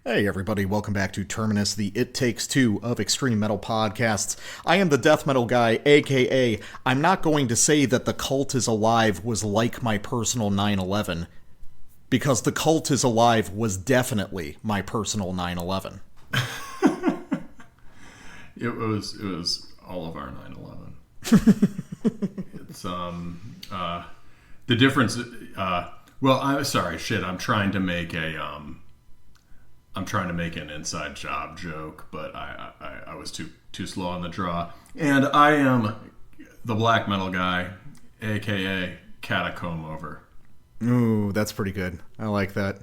Hey everybody, welcome back to Terminus, the It Takes Two of extreme metal podcasts. I am the death metal guy, aka I'm not going to say that The Cult Is Alive was like my personal 9/11, because The Cult Is Alive was definitely my personal 9/11. It was all of our 9/11. It's the difference. I'm sorry, shit. I'm trying to make an inside job joke, but I was too slow on the draw. And I am the black metal guy, aka Catacomb Over. Ooh, that's pretty good. I like that.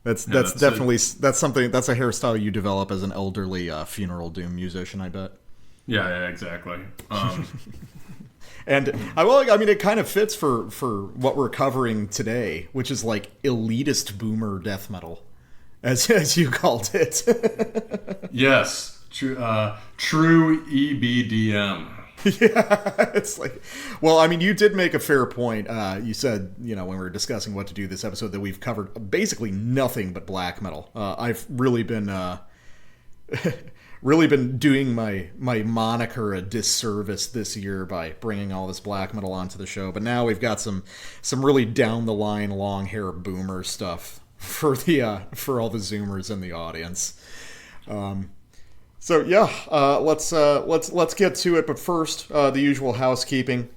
That's a hairstyle you develop as an elderly funeral doom musician, I bet. Yeah, exactly. And it kind of fits for what we're covering today, which is like elitist boomer death metal, as you called it. Yes, true EBDM. Yeah, it's like, well, you did make a fair point. You said, when we were discussing what to do this episode, that we've covered basically nothing but black metal. I've really been doing my moniker a disservice this year by bringing all this black metal onto the show. But now we've got some really down the line long hair boomer stuff for all the Zoomers in the audience. So yeah, let's get to it. But first, the usual housekeeping.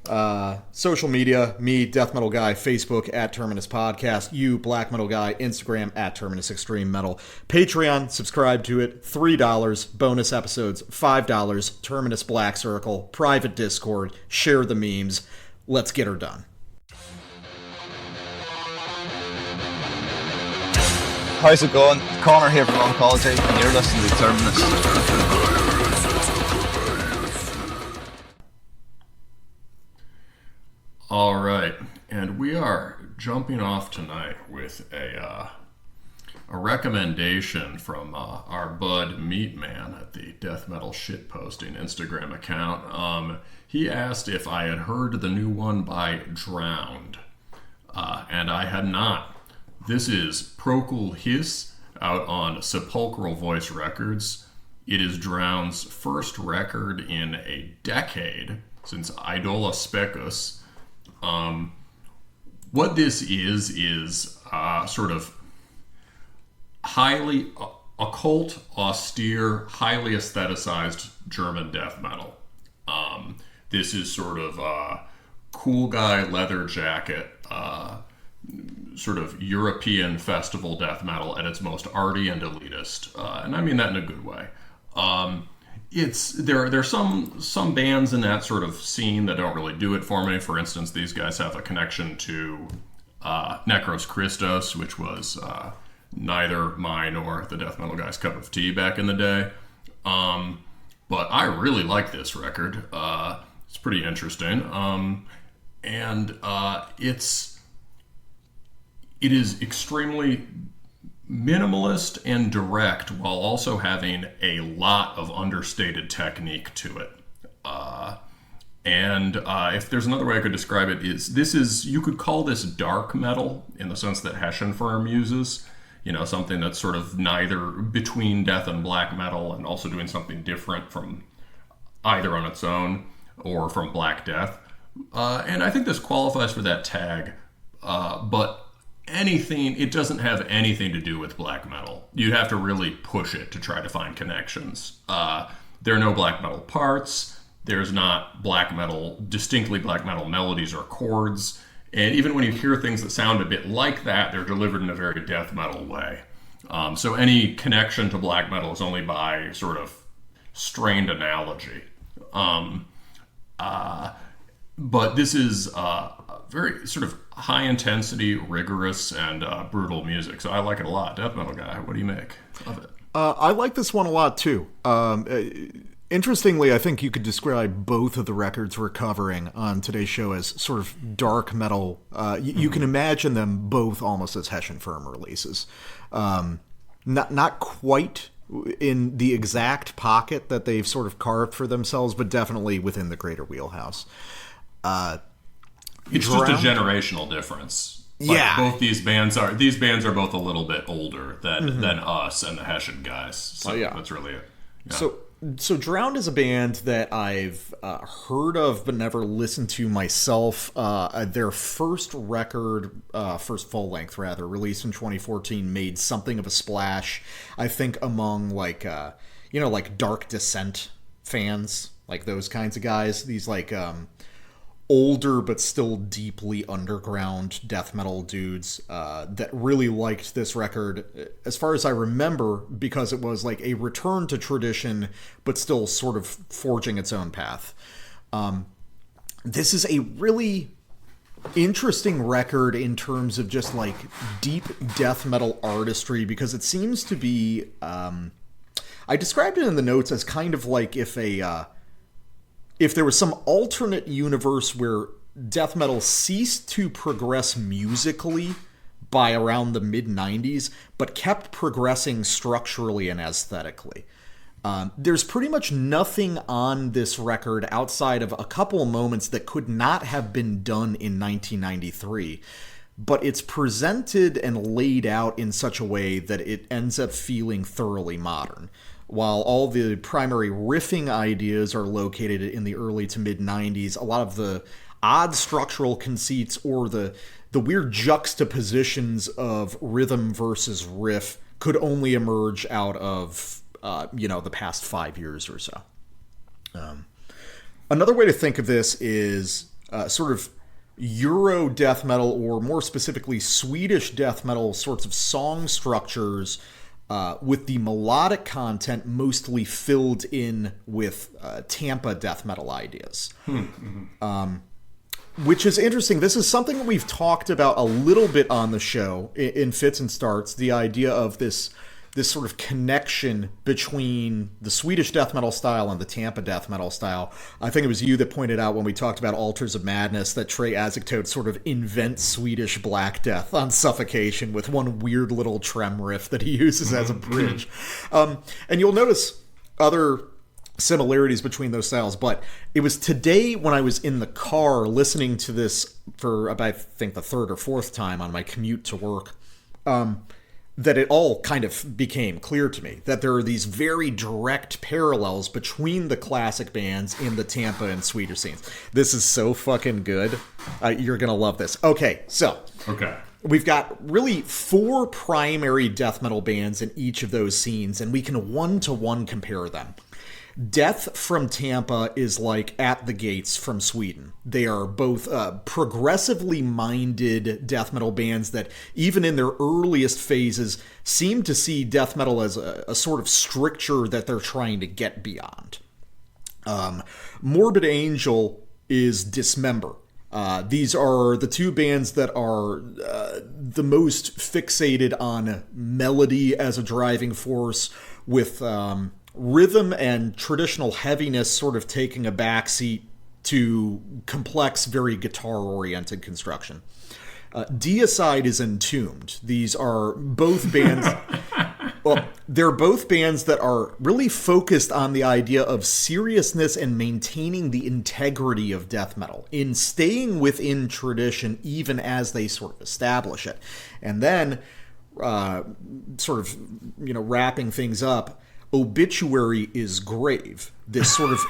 Social media: me, Death Metal Guy, Facebook at Terminus Podcast. You, Black Metal Guy, Instagram at Terminus Extreme Metal. Patreon, subscribe to it. $3. Bonus episodes, $5. Terminus Black Circle. Private Discord. Share the memes. Let's get her done. How's it going? Connor here from Oncology, and you're listening to Terminus. All right, and we are jumping off tonight with a recommendation from our bud Meatman at the Death Metal Shitposting Instagram account. He asked if I had heard the new one by Drowned, and I had not. This is Procul Hiss out on Sepulchral Voice Records. It is Drowned's first record in a decade since Unaussprechlichen. What this is sort of highly occult, austere, highly aestheticized German death metal. This is sort of cool guy leather jacket, sort of European festival death metal at its most arty and elitist, and I mean that in a good way. There's some bands in that sort of scene that don't really do it for me. For instance, these guys have a connection to Necros Christos, which was neither mine nor the death metal guy's cup of tea back in the day. But I really like this record. It's pretty interesting, and it is extremely minimalist and direct while also having a lot of understated technique to it. If there's another way I could describe it, you could call this dark metal in the sense that Häxan uses. Something that's sort of neither between death and black metal and also doing something different from either on its own or from Black Death. And I think this qualifies for that tag, but it doesn't have anything to do with black metal. You'd have to really push it to try to find connections. There are no black metal parts. There's not distinctly black metal melodies or chords. And even when you hear things that sound a bit like that, they're delivered in a very death metal way. So any connection to black metal is only by sort of strained analogy. But this is very sort of high intensity, rigorous, and brutal music. So I like it a lot. Death metal guy, what do you make of it? I like this one a lot too. Interestingly, I think you could describe both of the records we're covering on today's show as sort of dark metal. You can imagine them both almost as Häxan releases. Not quite in the exact pocket that they've sort of carved for themselves, but definitely within the greater wheelhouse. It's just a generational difference. But both these bands are both a little bit older than us and the Hessian guys. So that's really it. Yeah. So Drowned is a band that I've heard of but never listened to myself. Their first record, first full length rather, released in 2014, made something of a splash, I think, among like Dark Descent fans, like those kinds of guys. These like older but still deeply underground death metal dudes that really liked this record, as far as I remember, because it was like a return to tradition but still sort of forging its own path. This is a really interesting record in terms of just like deep death metal artistry, because it seems to be I described it in the notes as kind of like if there was some alternate universe where death metal ceased to progress musically by around the mid-90s, but kept progressing structurally and aesthetically. There's pretty much nothing on this record outside of a couple of moments that could not have been done in 1993, but it's presented and laid out in such a way that it ends up feeling thoroughly modern. While all the primary riffing ideas are located in the early to mid-90s, a lot of the odd structural conceits or the weird juxtapositions of rhythm versus riff could only emerge out of, the past 5 years or so. Another way to think of this is sort of Euro death metal, or more specifically Swedish death metal sorts of song structures, with the melodic content mostly filled in with Tampa death metal ideas. Which is interesting. This is something that we've talked about a little bit on the show in Fits and Starts, the idea of this sort of connection between the Swedish death metal style and the Tampa death metal style. I think it was you that pointed out when we talked about Altars of Madness that Trey Azektote sort of invents Swedish Black Death on Suffocation with one weird little trem riff that he uses as a bridge. And you'll notice other similarities between those styles, but it was today when I was in the car listening to this for about, I think, the third or fourth time on my commute to work, that it all kind of became clear to me that there are these very direct parallels between the classic bands in the Tampa and Swedish scenes. This is so fucking good. You're going to love this. Okay. We've got really 4 primary death metal bands in each of those scenes, and we can one-to-one compare them. Death from Tampa is like At the Gates from Sweden. They are both progressively minded death metal bands that, even in their earliest phases, seem to see death metal as a sort of stricture that they're trying to get beyond. Morbid Angel is Dismember. These are the 2 bands that are the most fixated on melody as a driving force, with rhythm and traditional heaviness sort of taking a backseat to complex, very guitar-oriented construction. Deicide is Entombed. These are both bands... Well, they're both bands that are really focused on the idea of seriousness and maintaining the integrity of death metal, in staying within tradition even as they sort of establish it. And then, wrapping things up, Obituary is Grave, this sort of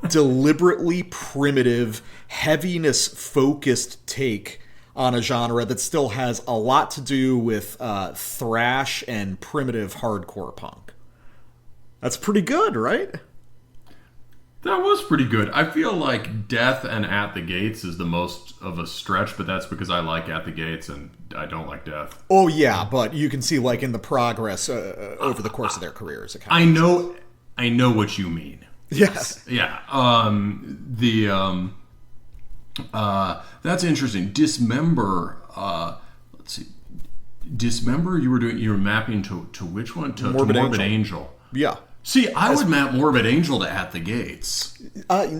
deliberately primitive, heaviness-focused take on a genre that still has a lot to do with thrash and primitive hardcore punk. That's pretty good, right? That was pretty good. I feel like Death and At the Gates is the most of a stretch, but that's because I like At the Gates and I don't like Death. Oh yeah, but you can see like in the progress over the course of their careers. I know what you mean. Yes. Yeah. That's interesting. Dismember. Let's see. Dismember. You were mapping to which one? To Morbid Angel. Yeah. See, I would map Morbid Angel to At the Gates.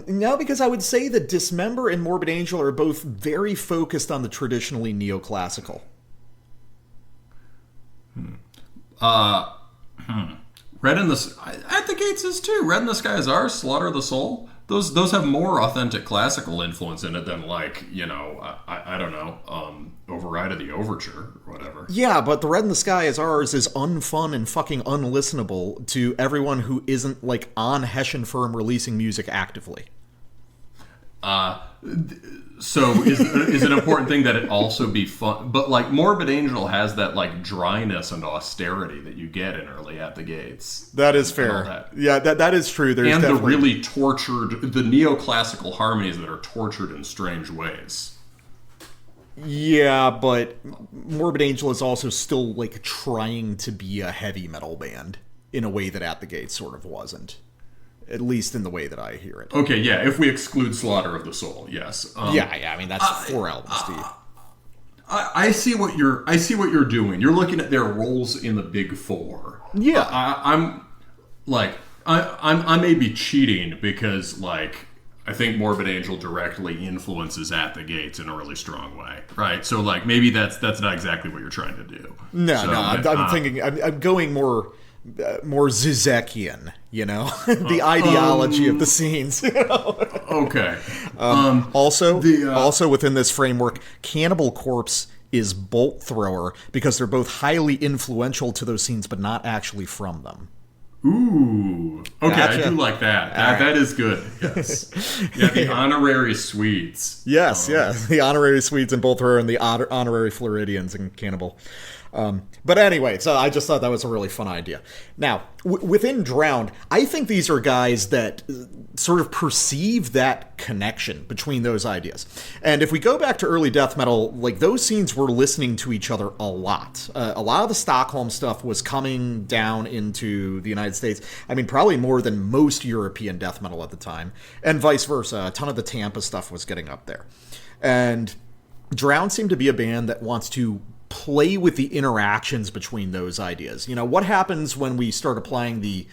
No, because I would say that Dismember and Morbid Angel are both very focused on the traditionally neoclassical. Red in the At the Gates is too. Red in the Sky is Ours. Slaughter of the Soul. Those have more authentic classical influence in it than I don't know, override of the overture or whatever. Yeah, but The Red in the Sky Is Ours is unfun and fucking unlistenable to everyone who isn't, like, on Hessian firm releasing music actively. So is an important thing that it also be fun, but like Morbid Angel has that like dryness and austerity that you get in early At the Gates. That is fair. Yeah, that is true. There's and definitely... the really tortured, the neoclassical harmonies that are tortured in strange ways. Yeah, but Morbid Angel is also still like trying to be a heavy metal band in a way that At the Gates sort of wasn't. At least in the way that I hear it. Okay, yeah, if we exclude Slaughter of the Soul, yes. Yeah, I mean that's 4 albums, Steve. I see what you're doing. You're looking at their roles in the Big Four. Yeah, I may be cheating because like I think Morbid Angel directly influences At the Gates in a really strong way, right? So like maybe that's not exactly what you're trying to do. No, I'm thinking I'm going more Zizekian, you know, the ideology of the scenes. You know? Okay. Also within this framework, Cannibal Corpse is Bolt Thrower because they're both highly influential to those scenes, but not actually from them. Ooh. Okay, gotcha. I do like that. That is good. Yes. Yeah, the honorary Swedes. Yes, the honorary Swedes in Bolt Thrower and the honorary Floridians in Cannibal. But anyway, so I just thought that was a really fun idea. Now, within Drowned, I think these are guys that sort of perceive that connection between those ideas. And if we go back to early death metal, like those scenes were listening to each other a lot. A lot of the Stockholm stuff was coming down into the United States. I mean, probably more than most European death metal at the time, and vice versa. A ton of the Tampa stuff was getting up there. And Drowned seemed to be a band that wants to play with the interactions between those ideas. You know, what happens when we start applying the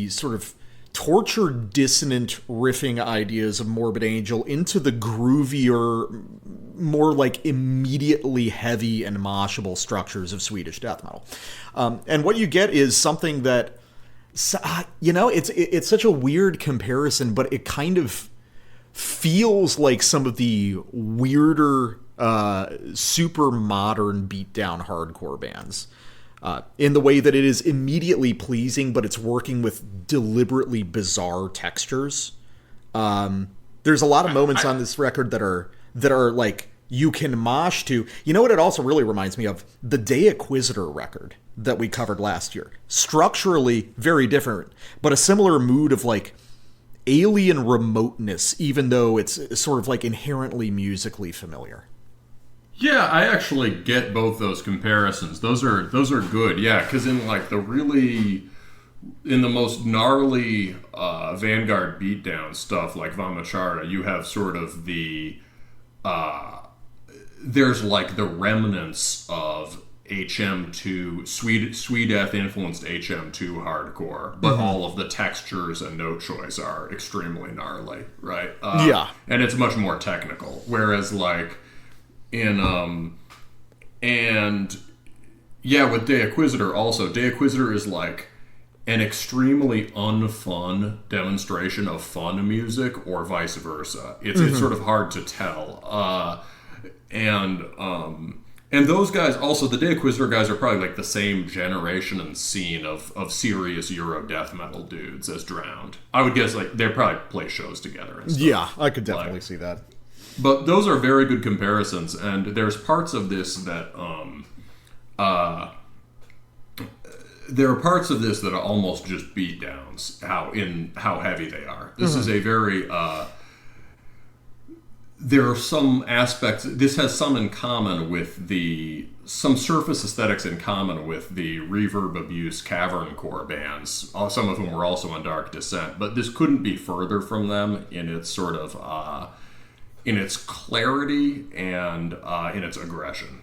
sort of tortured, dissonant riffing ideas of Morbid Angel into the groovier, more like immediately heavy and moshable structures of Swedish death metal. And what you get is something that, you know, it's such a weird comparison, but it kind of feels like some of the weirder super modern beatdown hardcore bands in the way that it is immediately pleasing, but it's working with deliberately bizarre textures. There's a lot of moments on this record that are like you can mosh to. You know what it also really reminds me of? The De Inquisitor record that we covered last year. Structurally very different, but a similar mood of like alien remoteness, even though it's sort of like inherently musically familiar. Yeah, I actually get both those comparisons. Those are good. Yeah, because in the most gnarly Vanguard beatdown stuff like Vamacharya, you have sort of the there's like the remnants of HM2 Swedeth influenced HM2 hardcore, but all of the textures and note choice are extremely gnarly, right? And it's much more technical. Whereas like with De Inquisitor also, De Inquisitor is like an extremely unfun demonstration of fun music or vice versa. It's sort of hard to tell. And those guys, also the De Inquisitor guys, are probably like the same generation and scene of serious Euro death metal dudes as Drowned. I would guess like they probably play shows together and stuff. Yeah, I could definitely see that. But those are very good comparisons, and there's parts of this that there are parts of this that are almost just beatdowns. How heavy they are. This is a very there are some aspects. This has some in common with some surface aesthetics in common with the Reverb Abuse Cavern Core bands, some of whom were also on Dark Descent. But this couldn't be further from them in its sort of in its clarity and in its aggression.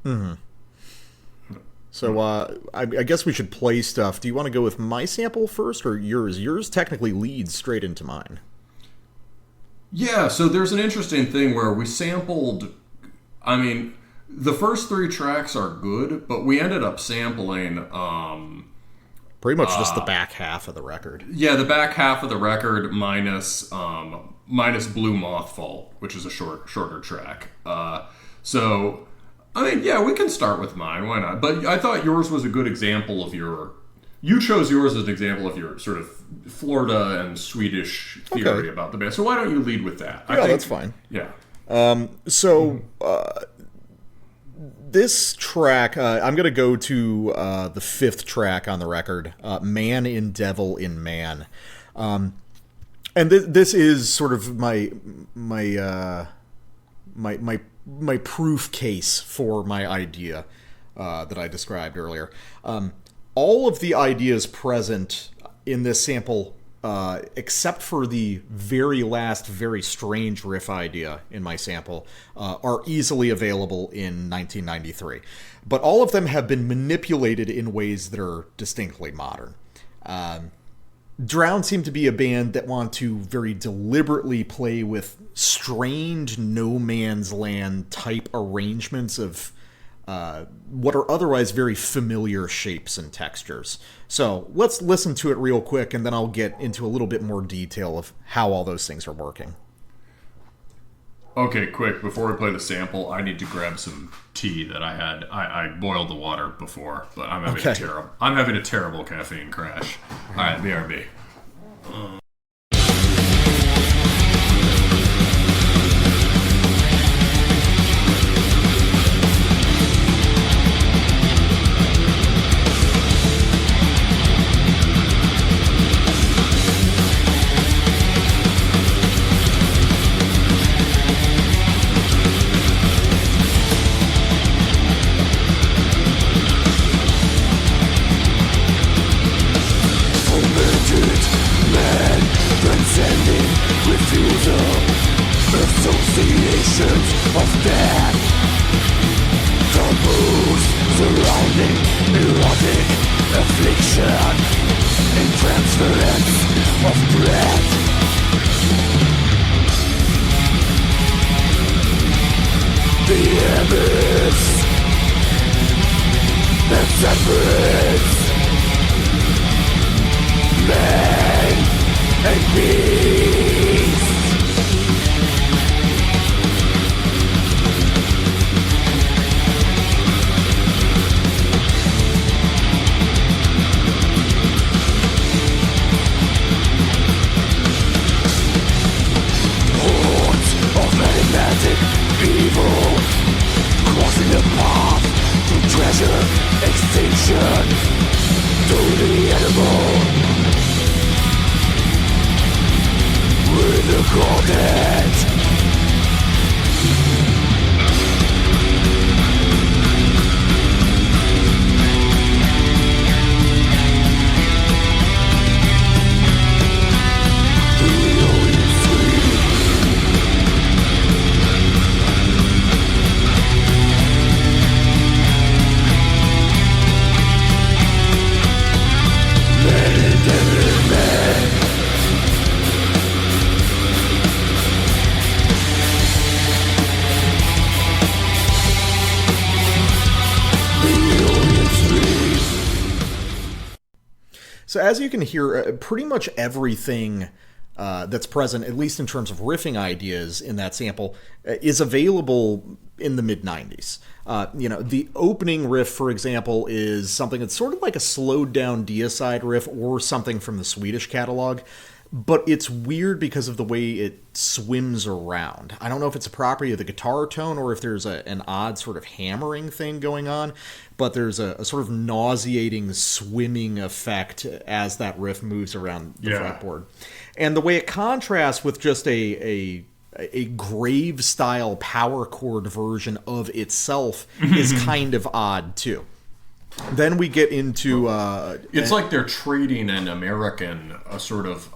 Mm-hmm. So I guess we should play stuff. Do you want to go with my sample first or yours? Yours technically leads straight into mine. Yeah, so there's an interesting thing where we sampled, I mean, the first 3 tracks are good, but we ended up sampling pretty much just the back half of the record. Yeah, the back half of the record minus Blue Mothfall, which is a shorter track. So I mean, yeah, we can start with mine. Why not? But I thought yours was a good example of your... You chose yours as an example of your sort of Florida and Swedish theory about the band. So why don't you lead with that? Yeah, that's fine. Yeah. This track, I'm going to go to the fifth track on the record, Man in Devil in Man. And this is sort of my proof case for my idea that I described earlier. All of the ideas present in this sample, except for the very last, very strange riff idea in my sample, are easily available in 1993. But all of them have been manipulated in ways that are distinctly modern. Drowned seem to be a band that want to very deliberately play with strange no man's land type arrangements of what are otherwise very familiar shapes and textures. So let's listen to it real quick, and then I'll get into a little bit more detail of how all those things are working. Okay, quick, before we play the sample, I need to grab some tea that I had. I boiled the water before, but I'm having a terrible caffeine crash. All right, BRB. So as you can hear, pretty much everything that's present, at least in terms of riffing ideas in that sample, is available in the mid-90s. The opening riff, for example, is something that's sort of like a slowed down deicide riff or something from the Swedish catalog, but it's weird because of the way it swims around. I don't know if it's a property of the guitar tone or if there's an odd sort of hammering thing going on, but there's a sort of nauseating swimming effect as that riff moves around the fretboard. And the way it contrasts with just a grave-style power chord version of itself is kind of odd, too. Then we get into... it's like they're trading an American, a sort of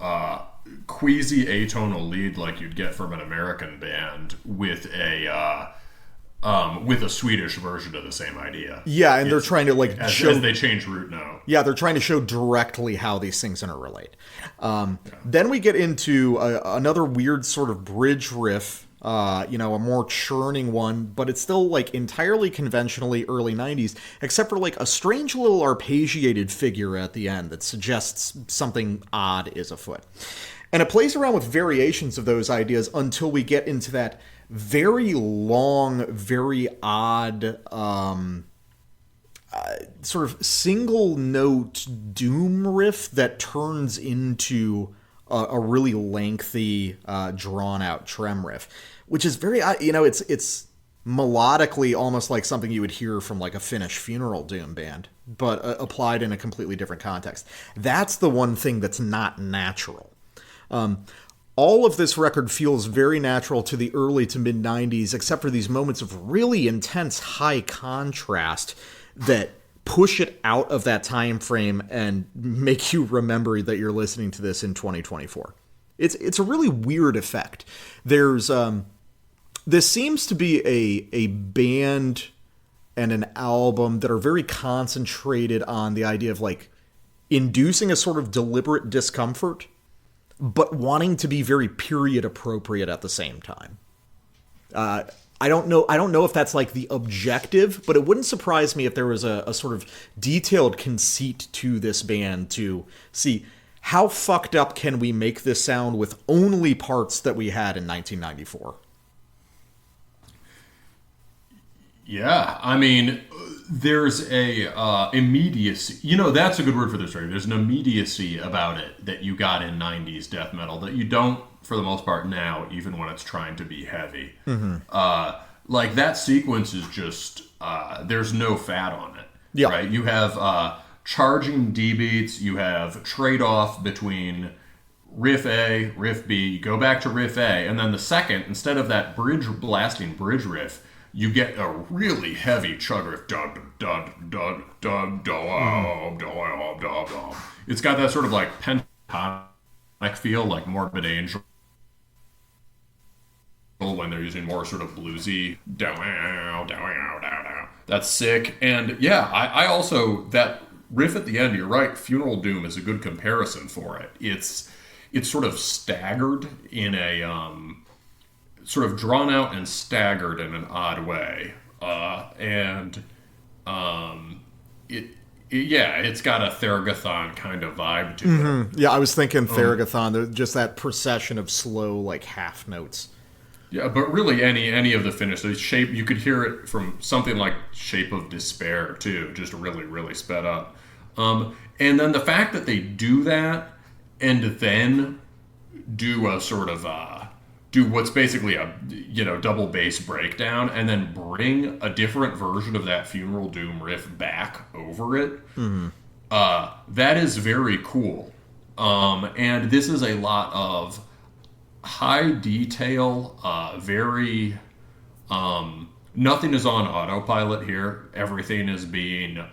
quasi-atonal lead like you'd get from an American band with a Swedish version of the same idea. Yeah, and they're trying to show... As they change root note. Yeah, they're trying to show directly how these things interrelate. Then we get into another weird sort of bridge riff, a more churning one, but it's still entirely conventionally early 90s, except for a strange little arpeggiated figure at the end that suggests something odd is afoot. And it plays around with variations of those ideas until we get into that very long, very odd, sort of single note doom riff that turns into a really lengthy, drawn out trem riff, which is very, it's melodically almost like something you would hear from like a Finnish funeral doom band, but applied in a completely different context. That's the one thing that's not natural. All of this record feels very natural to the early to mid 90s, except for these moments of really intense high contrast that push it out of that time frame and make you remember that you're listening to this in 2024. It's a really weird effect. There's this seems to be a band and an album that are very concentrated on the idea of like inducing a sort of deliberate discomfort, but wanting to be very period appropriate at the same time. I don't know if that's like the objective, but it wouldn't surprise me if there was a sort of detailed conceit to this band to see how fucked up can we make this sound with only parts that we had in 1994. Yeah, I mean, there's a immediacy. That's a good word for this record. There's an immediacy about it that you got in 90s death metal that you don't, for the most part, now, even when it's trying to be heavy. Mm-hmm. Like, that sequence is just, there's no fat on it. Yeah. Right? You have charging D beats, you have trade-off between riff A, riff B, you go back to riff A, and then the second, instead of that blasting bridge riff, you get a really heavy chug riff. It's got that sort of like pentatonic feel, like Morbid Angel, when they're using more sort of bluesy. That's sick. And yeah, I also, that riff at the end, you're right, Funeral Doom is a good comparison for it. It's sort of staggered in a sort of drawn out and staggered in an odd way, it's got a Theragothon kind of vibe to it. Yeah, I was thinking Theragothon, just that procession of slow like half notes. Yeah, but really any of the finish, the shape, you could hear it from something like Shape of Despair too, just really, really sped up. And then the fact that they do that and then do a sort of do what's basically a double bass breakdown and then bring a different version of that Funeral Doom riff back over it. Mm-hmm. That is very cool. And this is a lot of high detail, very nothing is on autopilot here. Everything is being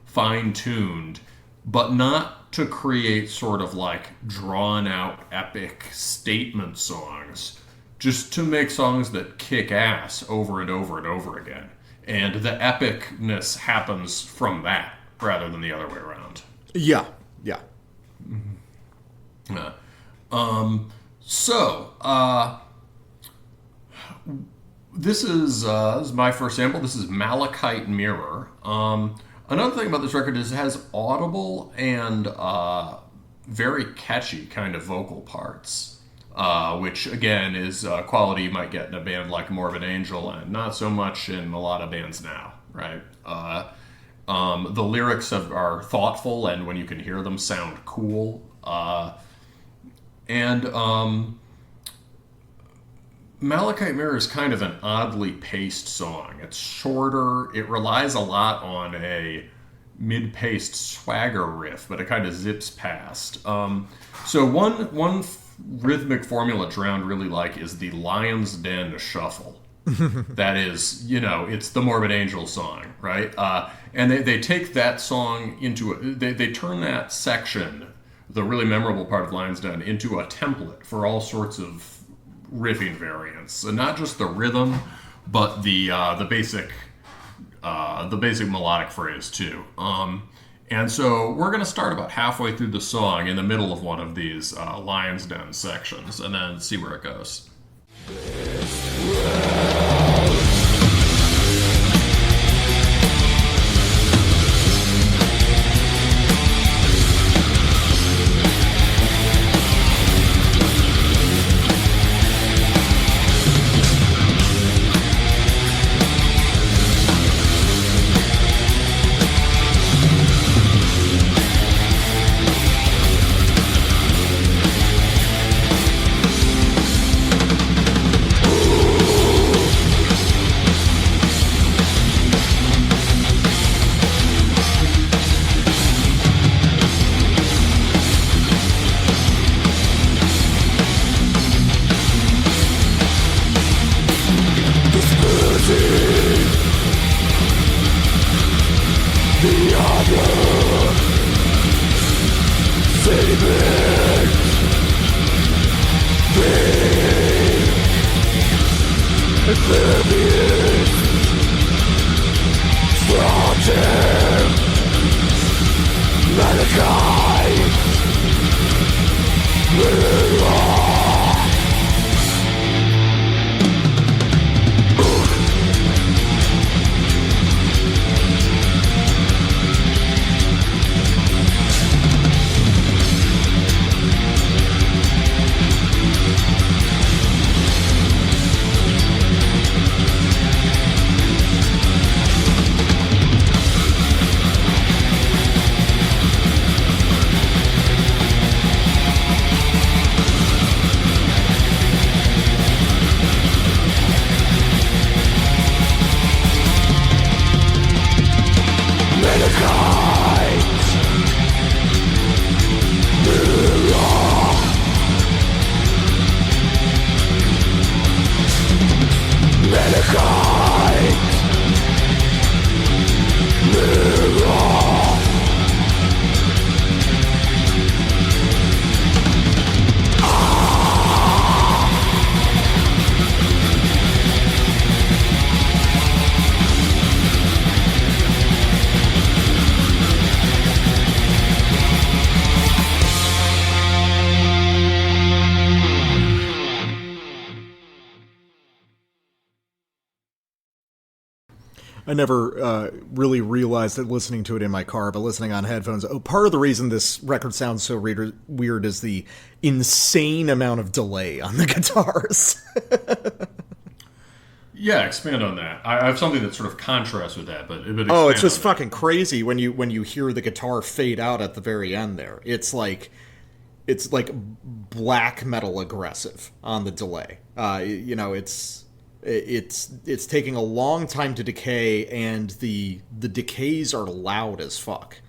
fine-tuned, but not to create sort of like drawn out epic statement songs, just to make songs that kick ass over and over and over again. And the epicness happens from that rather than the other way around. Yeah. This is my first sample. This is Malachite Mirror. Another thing about this record is it has audible and very catchy kind of vocal parts, which again is a quality you might get in a band like Morbid Angel and not so much in a lot of bands now, right? The lyrics are thoughtful and when you can hear them sound cool. Malachite Mirror is kind of an oddly paced song. It's shorter. It relies a lot on a mid-paced swagger riff, but it kind of zips past. So one rhythmic formula Drowned really like is the Lion's Den shuffle. That is, it's the Morbid Angel song, right? And they take that song into they turn that section, the really memorable part of Lion's Den, into a template for all sorts of riffing variants, and not just the rhythm, but the basic melodic phrase too. And so we're going to start about halfway through the song in the middle of one of these Lion's Den sections, and then see where it goes. I never really realized it listening to it in my car, but listening on headphones. Oh, part of the reason this record sounds so weird is the insane amount of delay on the guitars. Yeah, expand on that. I have something that sort of contrasts with that, but oh, it's just fucking crazy when you hear the guitar fade out at the very end there. It's like black metal aggressive on the delay. It's taking a long time to decay, and the decays are loud as fuck.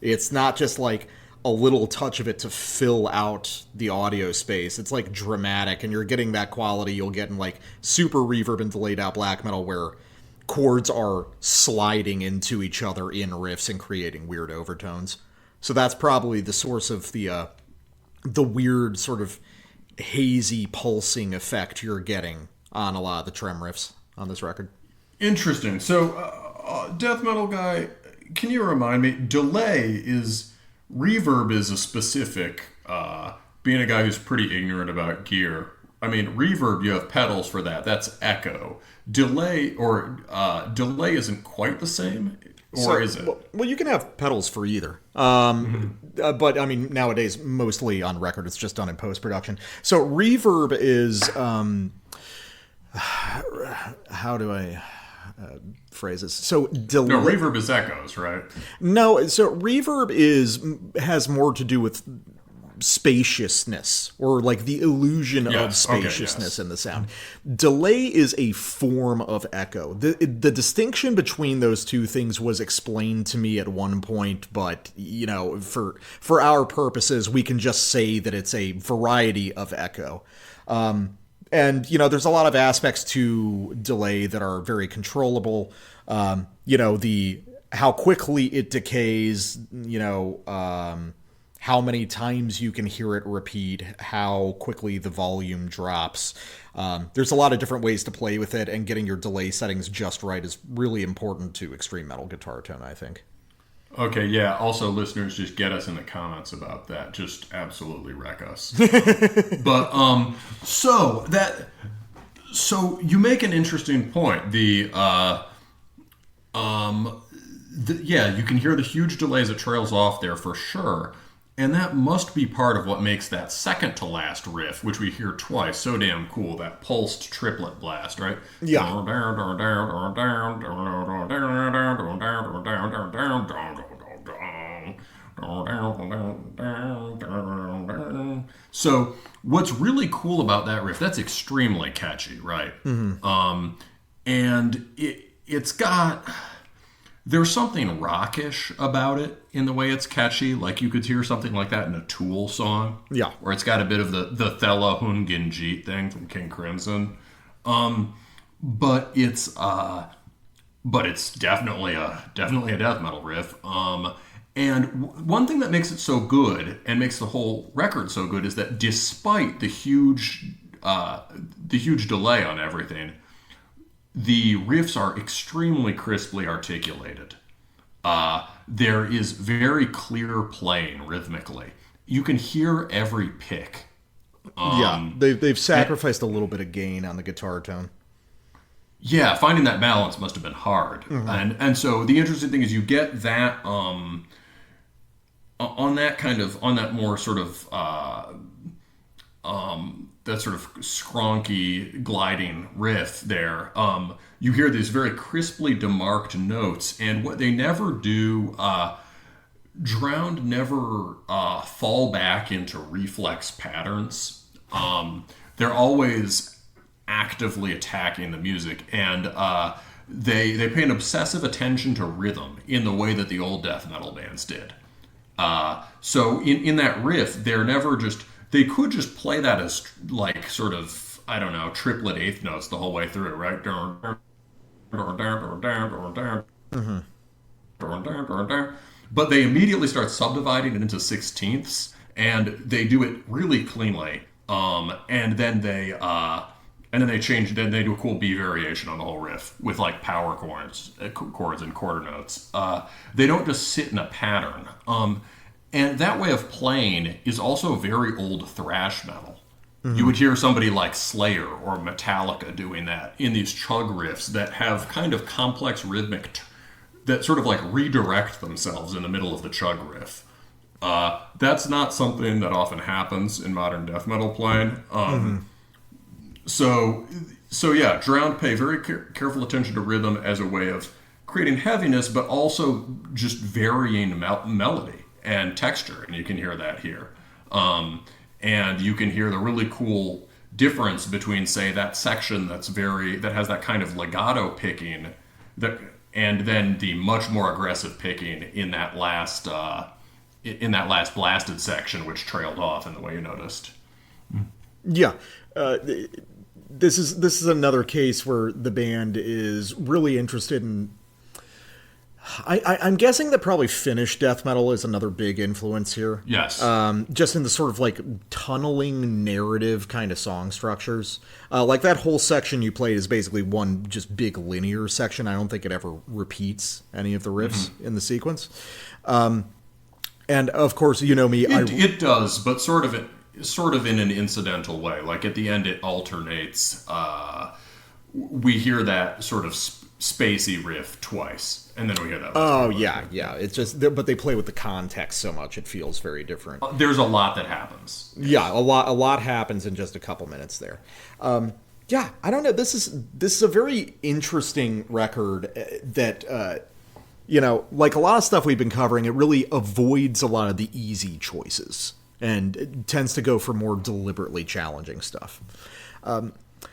It's not just like a little touch of it to fill out the audio space. It's like dramatic, and you're getting that quality you'll get in like super reverb and delayed out black metal, where chords are sliding into each other in riffs and creating weird overtones. So that's probably the source of the weird sort of hazy pulsing effect you're getting on a lot of the trem riffs on this record. Interesting. So, death metal guy, can you remind me, reverb is a specific, being a guy who's pretty ignorant about gear. I mean, reverb, you have pedals for that. That's echo. Delay isn't quite the same, or is it? Well, you can have pedals for either. But, I mean, nowadays, mostly on record, it's just done in post-production. So reverb is, how do I phrase this? So no, reverb is echoes, right? No, so reverb has more to do with spaciousness, or like the illusion of spaciousness in the sound. Delay is a form of echo. The distinction between those two things was explained to me at one point, but for our purposes, we can just say that it's a variety of echo. And there's a lot of aspects to delay that are very controllable. How quickly it decays, how many times you can hear it repeat, how quickly the volume drops. There's a lot of different ways to play with it, and getting your delay settings just right is really important to extreme metal guitar tone, I think. Okay, yeah. Also, listeners, just get us in the comments about that. Just absolutely wreck us. But so you make an interesting point. You can hear the huge delays it trails off there for sure. And that must be part of what makes that second to last riff, which we hear twice, so damn cool, that pulsed triplet blast, right? Yeah. So what's really cool about that riff, that's extremely catchy, right? Mm-hmm. And it's got... There's something rockish about it in the way it's catchy. Like you could hear something like that in a Tool song. Yeah. Where it's got a bit of the Thela Hunginjeet thing from King Crimson. But it's definitely a death metal riff. And one thing that makes it so good and makes the whole record so good is that despite the huge delay on everything, the riffs are extremely crisply articulated. There is very clear playing rhythmically. You can hear every pick. They've sacrificed a little bit of gain on the guitar tone. Yeah, finding that balance must have been hard. Mm-hmm. And so the interesting thing is you get that on that more sort of that sort of skronky gliding riff there, you hear these very crisply demarked notes, and what they never do, Drowned never fall back into reflex patterns. They're always actively attacking the music, and they pay an obsessive attention to rhythm in the way that the old death metal bands did. So in that riff, they're never just... They could just play that as, like, sort of, I don't know, triplet eighth notes the whole way through, right? Mm-hmm. But they immediately start subdividing it into sixteenths, and they do it really cleanly. And then they change. Then they do a cool B variation on the whole riff with like power chords and quarter notes. They don't just sit in a pattern. And that way of playing is also very old thrash metal. You would hear somebody like Slayer or Metallica doing that in these chug riffs that have kind of complex rhythmic that sort of like redirect themselves in the middle of the chug riff. That's not something that often happens in modern death metal playing. So yeah, Drowned pay very careful attention to rhythm as a way of creating heaviness, but also just varying melody and texture, and you can hear that here. And you can hear the really cool difference between, say, that section that has that kind of legato picking, and then the much more aggressive picking in that last blasted section, which trailed off in the way you noticed. Yeah. This is another case where the band is really interested in... I'm guessing that probably Finnish death metal is another big influence here. Yes. Just in the sort of like tunneling narrative kind of song structures. Like that whole section you played is basically one just big linear section. I don't think it ever repeats any of the riffs in the sequence. And of course, you know me. It does, but sort of in an incidental way. Like at the end, it alternates. We hear that sort of spacey riff twice, and then we hear that. Oh yeah. It's just, but they play with the context so much it feels very different. There's a lot that happens. Yeah, a lot happens in just a couple minutes there. Yeah, I don't know. This is a very interesting record that. Like a lot of stuff we've been covering, it really avoids a lot of the easy choices and it tends to go for more deliberately challenging stuff.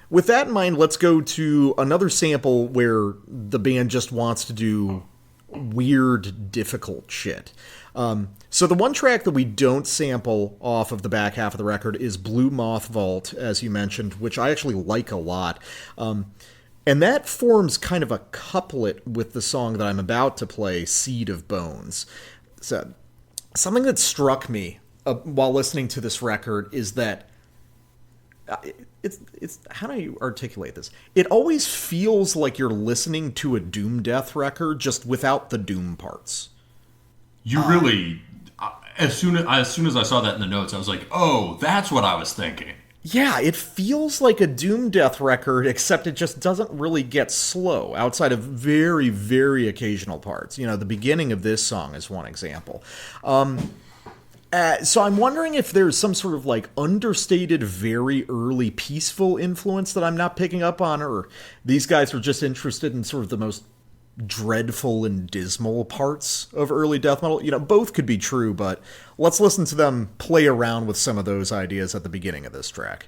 With that in mind, let's go to another sample where the band just wants to do weird, difficult shit. So the one track that we don't sample off of the back half of the record is Blue Moth Vault, as you mentioned, which I actually like a lot. And that forms kind of a couplet with the song that I'm about to play, Seed of Bones. So, something that struck me while listening to this record is that it's how do you articulate this? It always feels like you're listening to a Doom Death record, just without the Doom parts. You really, as soon as I saw that in the notes, I was like, oh, that's what I was thinking. Yeah, it feels like a Doom Death record, except it just doesn't really get slow, outside of very, very occasional parts. The beginning of this song is one example. So I'm wondering if there's some sort of like understated, very early peaceful influence that I'm not picking up on, or these guys were just interested in sort of the most dreadful and dismal parts of early death metal. Both could be true, but let's listen to them play around with some of those ideas at the beginning of this track.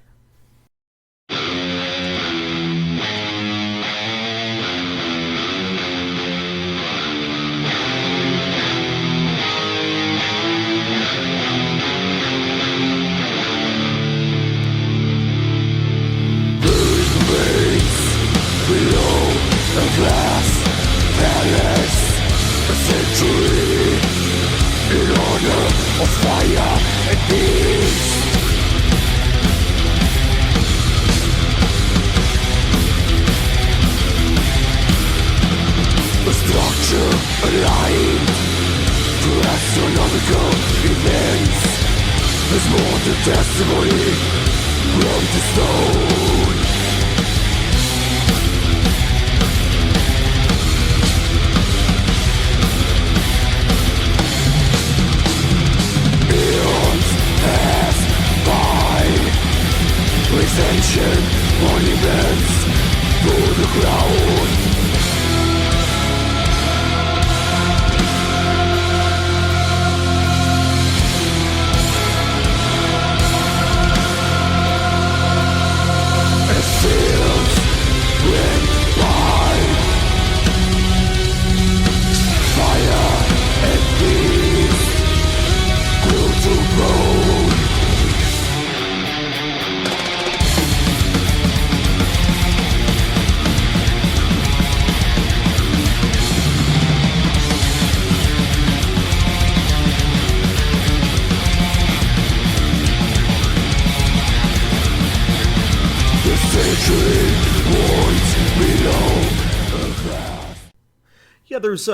Yeah, there's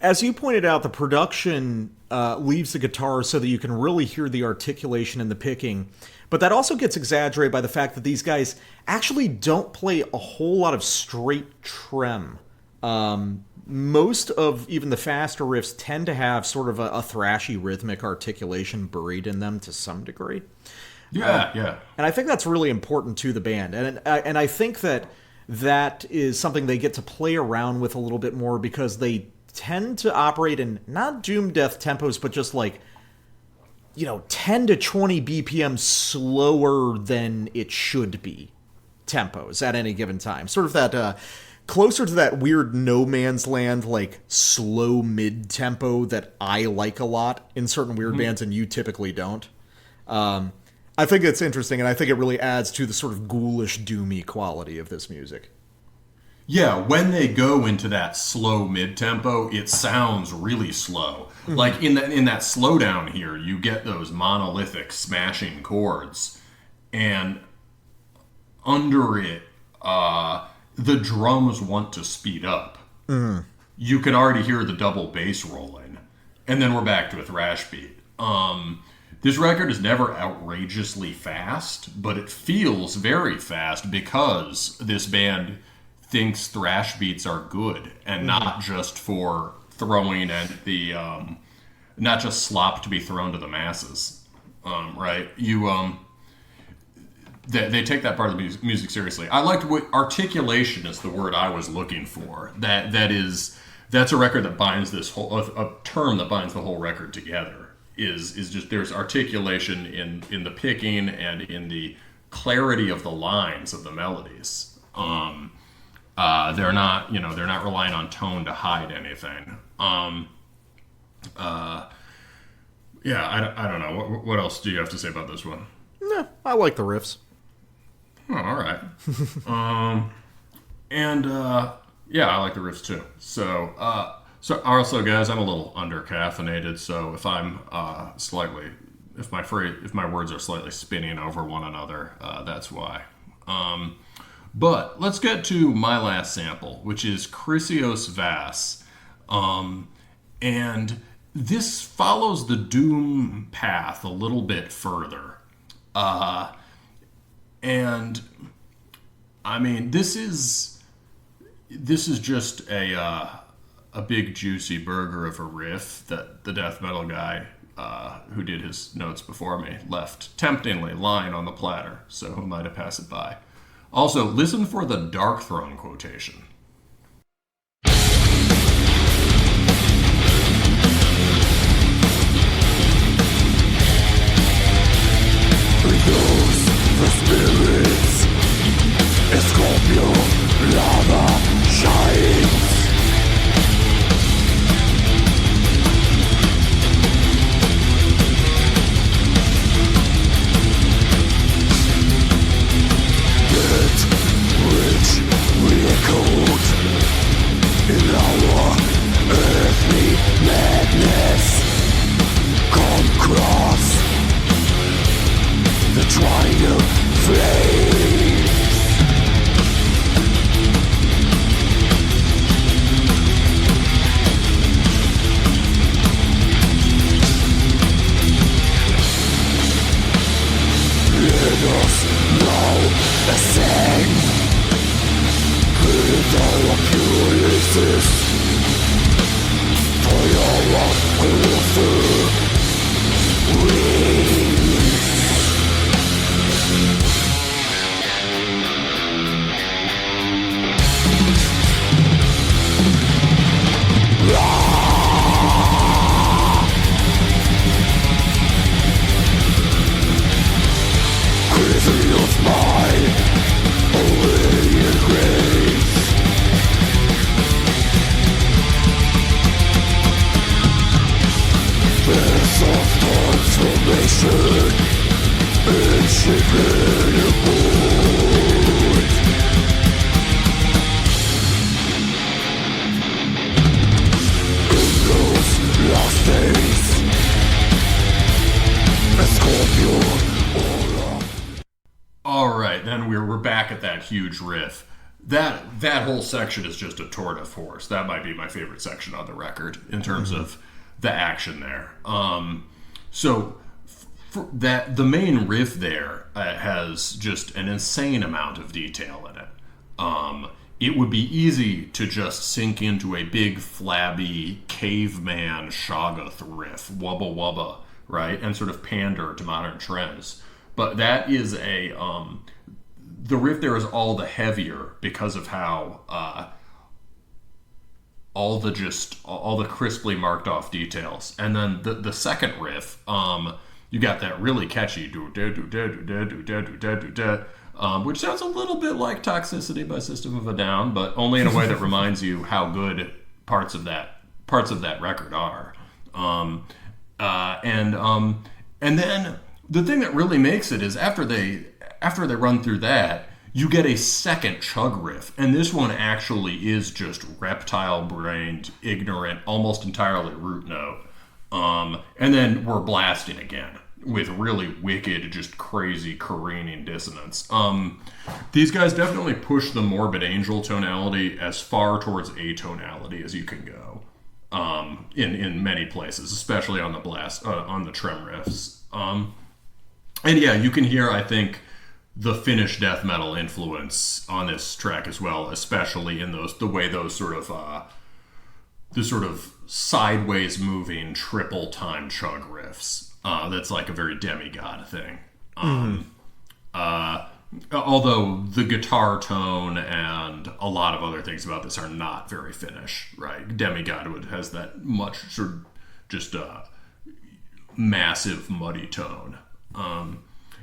As you pointed out, the production leaves the guitar so that you can really hear the articulation and the picking. But that also gets exaggerated by the fact that these guys actually don't play a whole lot of straight trem. Most of even the faster riffs tend to have sort of a thrashy rhythmic articulation buried in them to some degree. Yeah. And I think that's really important to the band. And I think that is something they get to play around with a little bit more because they tend to operate in not doom death tempos, but just like, 10 to 20 BPM slower than it should be tempos at any given time. Sort of that, closer to that weird no man's land, like slow mid tempo that I like a lot in certain weird bands and you typically don't. I think it's interesting, and I think it really adds to the sort of ghoulish, doomy quality of this music. Yeah, when they go into that slow mid-tempo, it sounds really slow. Mm-hmm. Like in that slowdown here, you get those monolithic smashing chords, and under it, the drums want to speed up. Mm. You can already hear the double bass rolling, and then we're back to a thrash beat. This record is never outrageously fast, but it feels very fast because this band thinks thrash beats are good and not just for throwing at the not just slop to be thrown to the masses, right? They take that part of the music seriously. I liked what articulation is the word I was looking for. That's a record that binds this whole a term that binds the whole record together. Is just there's articulation in the picking and in the clarity of the lines of the melodies. They're not relying on tone to hide anything. I don't know. What else do you have to say about this one? No, I like the riffs. Oh, all right. I like the riffs too. So also, guys, I'm a little under-caffeinated, so if I'm if my words are slightly spinning over one another, that's why. But let's get to my last sample, which is Chrysios Vas. And this follows the Doom path a little bit further. And I mean, this is just a big juicy burger of a riff that the death metal guy who did his notes before me left temptingly lying on the platter, so who am I to pass it by? Also, listen for the Darkthrone quotation. Those the spirits, Scorpio, lava shines. Which we echoed in our earthly madness. Come cross the triumph flames. Let us now ascend with our Ulysses for your author wings. Chrysios mine, away in grace. Path of transformation, insignificant. In those last days, a Scorpio. All right, then we're back at that huge riff. that whole section is just a tour de force. That might be my favorite section on the record in terms of the action there. The main riff there has just an insane amount of detail in it. It would be easy to just sink into a big, flabby, caveman Shoggoth riff, wubba wubba, right? And sort of pander to modern trends. But that is the riff there is all the heavier because of how all the crisply marked off details. And then the second riff, you got that really catchy which sounds a little bit like Toxicity by System of a Down, but only in a way that reminds you how good parts of that record are. And then the thing that really makes it is after they run through that, you get a second chug riff, and this one actually is just reptile-brained, ignorant, almost entirely root note. And then we're blasting again with really wicked, just crazy careening dissonance. These guys definitely push the Morbid Angel tonality as far towards atonality as you can go. In many places, especially on the trem riffs. And yeah, you can hear, I think, the Finnish death metal influence on this track as well, especially in the way those sort of sideways moving triple time chug riffs. That's like a very demigod thing. Although the guitar tone and a lot of other things about this are not very Finnish, right? Demigod has that much sort of just massive muddy tone.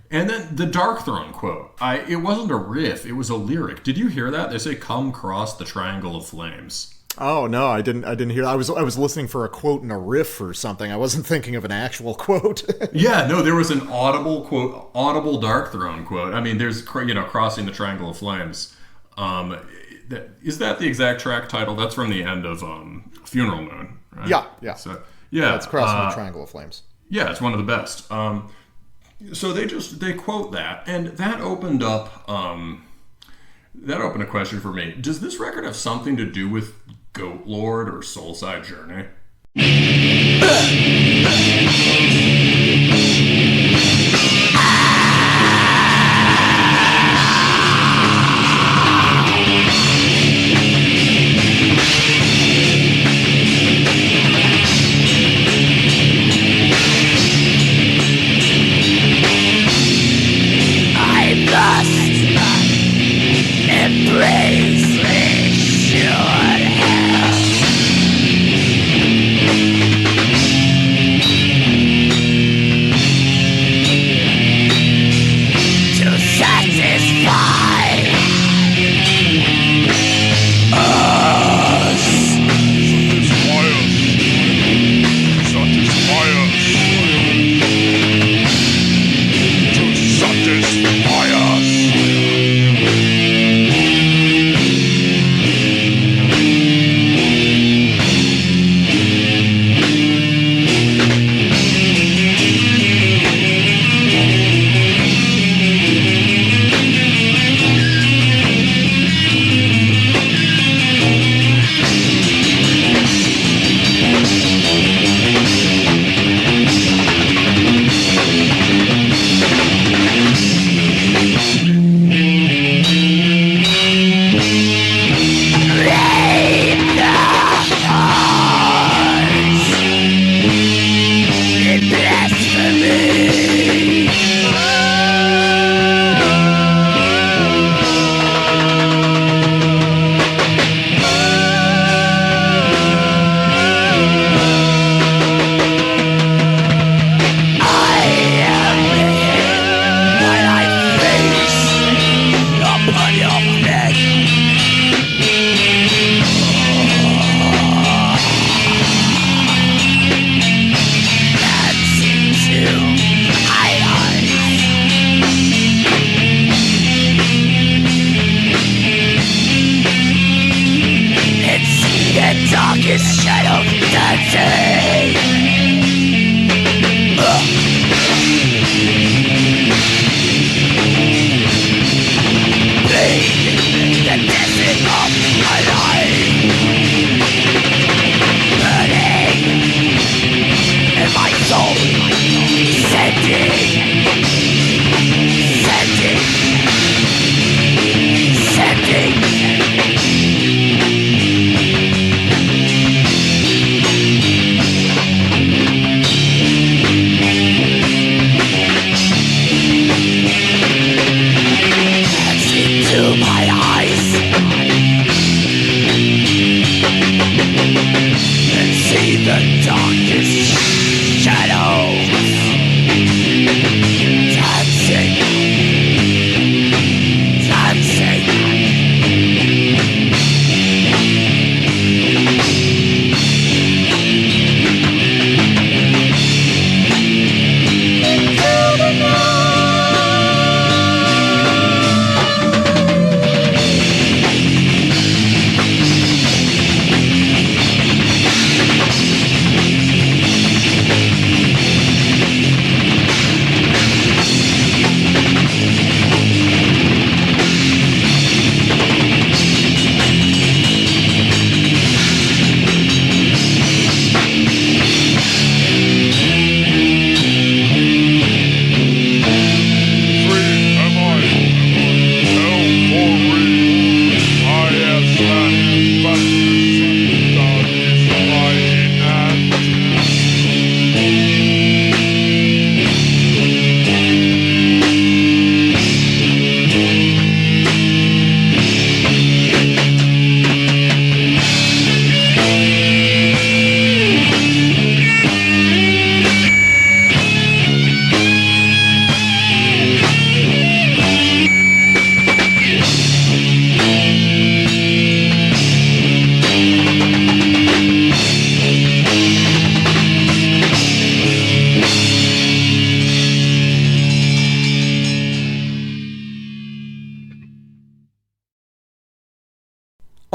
And then the Darkthrone quote. It wasn't a riff, it was a lyric. Did you hear that? They say, "Come cross the triangle of flames." Oh no, I didn't hear that. I was listening for a quote and a riff or something. I wasn't thinking of an actual quote. Yeah, no, there was an audible Darkthrone quote. I mean, there's crossing the triangle of flames. Is that the exact track title? That's from the end of Funeral Moon, right? Yeah. So yeah, it's crossing the triangle of flames. Yeah, it's one of the best. So they quote that, and that opened up a question for me. Does this record have something to do with Goatlord or Soulside Journey?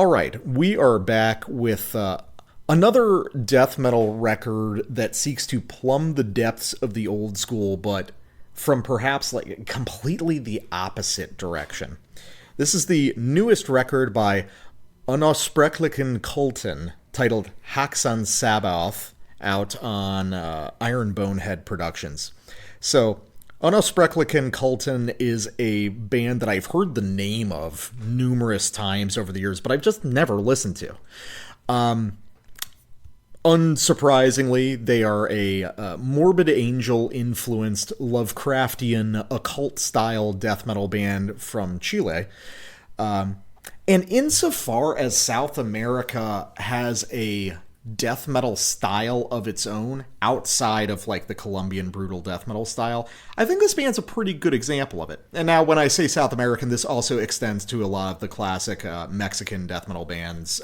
All right, we are back with another death metal record that seeks to plumb the depths of the old school, but from perhaps like completely the opposite direction. This is the newest record by Unaussprechlichen Kulten, titled Häxan Sabaoth, out on Iron Bonehead Productions. So, Unaussprechlichen Kulten is a band that I've heard the name of numerous times over the years, but I've just never listened to. Unsurprisingly, they are a Morbid Angel-influenced Lovecraftian occult-style death metal band from Chile. And insofar as South America has a death metal style of its own outside of like the Colombian brutal death metal style, I think this band's a pretty good example of it. And now when I say South American, this also extends to a lot of the classic Mexican death metal bands.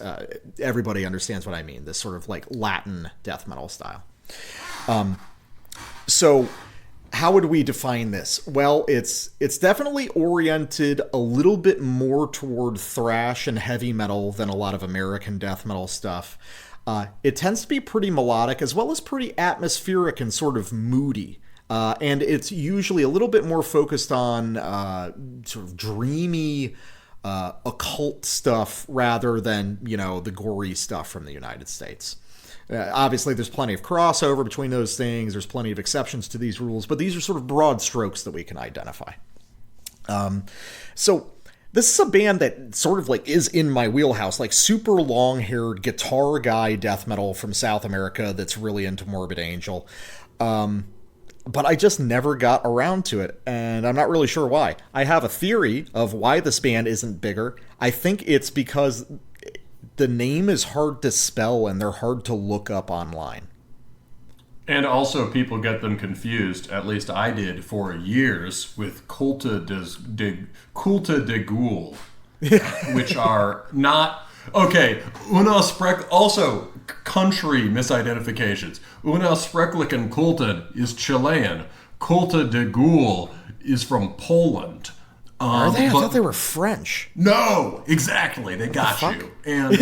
Everybody understands what I mean, this sort of like Latin death metal style. So how would we define this? Well, it's definitely oriented a little bit more toward thrash and heavy metal than a lot of American death metal stuff. It tends to be pretty melodic as well as pretty atmospheric and sort of moody. And it's usually a little bit more focused on sort of dreamy, occult stuff rather than, the gory stuff from the United States. Obviously, there's plenty of crossover between those things. There's plenty of exceptions to these rules, but these are sort of broad strokes that we can identify. So this is a band that sort of like is in my wheelhouse, like super long-haired guitar guy death metal from South America that's really into Morbid Angel. But I just never got around to it, and I'm not really sure why. I have a theory of why this band isn't bigger. I think it's because the name is hard to spell and they're hard to look up online. And also people get them confused, at least I did for years, with Culte de Ghoul, which are not... Okay, also country misidentifications. Unaussprechlichen Kulten is Chilean. Culte de Ghoul is from Poland. Are they? I thought they were French. No, exactly. They got you. And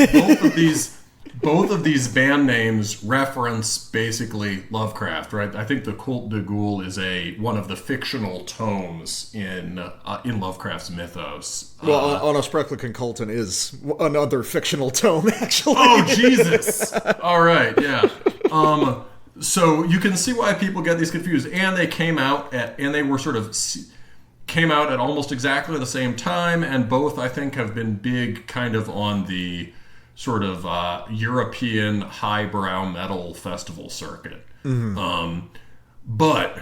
both of these band names reference basically Lovecraft, right? I think the Culte de Ghoul is one of the fictional tomes in Lovecraft's mythos. Well, Unaussprechlichen Kulten is another fictional tome, actually. Oh, Jesus! All right, yeah. So you can see why people get these confused. And they came out at almost exactly the same time, and both, I think, have been big kind of on the sort of European highbrow metal festival circuit. Mm-hmm. But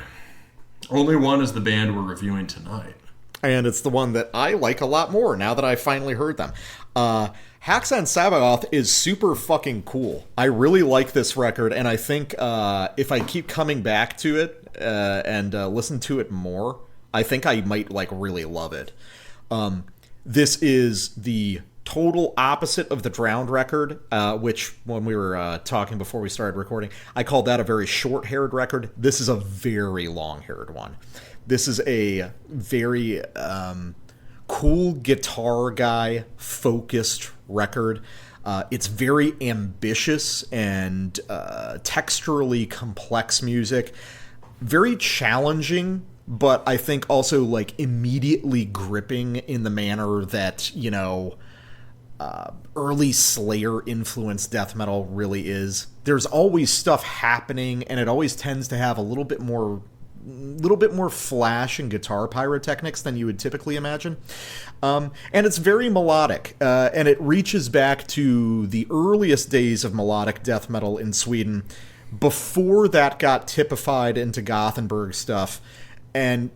only one is the band we're reviewing tonight. And it's the one that I like a lot more now that I finally heard them. Häxan Sabaoth is super fucking cool. I really like this record, and I think if I keep coming back to it and listen to it more, I think I might like really love it. This is the total opposite of the Drowned record, which when we were talking before we started recording, I called that a very short-haired record. This is a very long-haired one. This is a very cool guitar guy focused record. It's very ambitious and texturally complex music. Very challenging, but I think also like immediately gripping in the manner that, early Slayer influenced death metal really is. There's always stuff happening, and it always tends to have a little bit more flash and guitar pyrotechnics than you would typically imagine. And it's very melodic, and it reaches back to the earliest days of melodic death metal in Sweden, before that got typified into Gothenburg stuff, and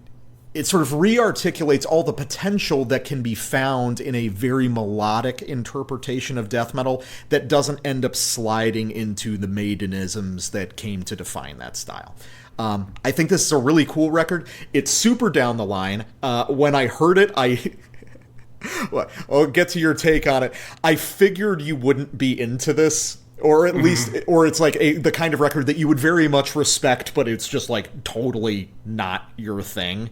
it sort of re-articulates all the potential that can be found in a very melodic interpretation of death metal that doesn't end up sliding into the Maidenisms that came to define that style. I think this is a really cool record. It's super down the line. When I heard it, I'll get to your take on it. I figured you wouldn't be into this, or at least, or it's like the kind of record that you would very much respect, but it's just like totally not your thing.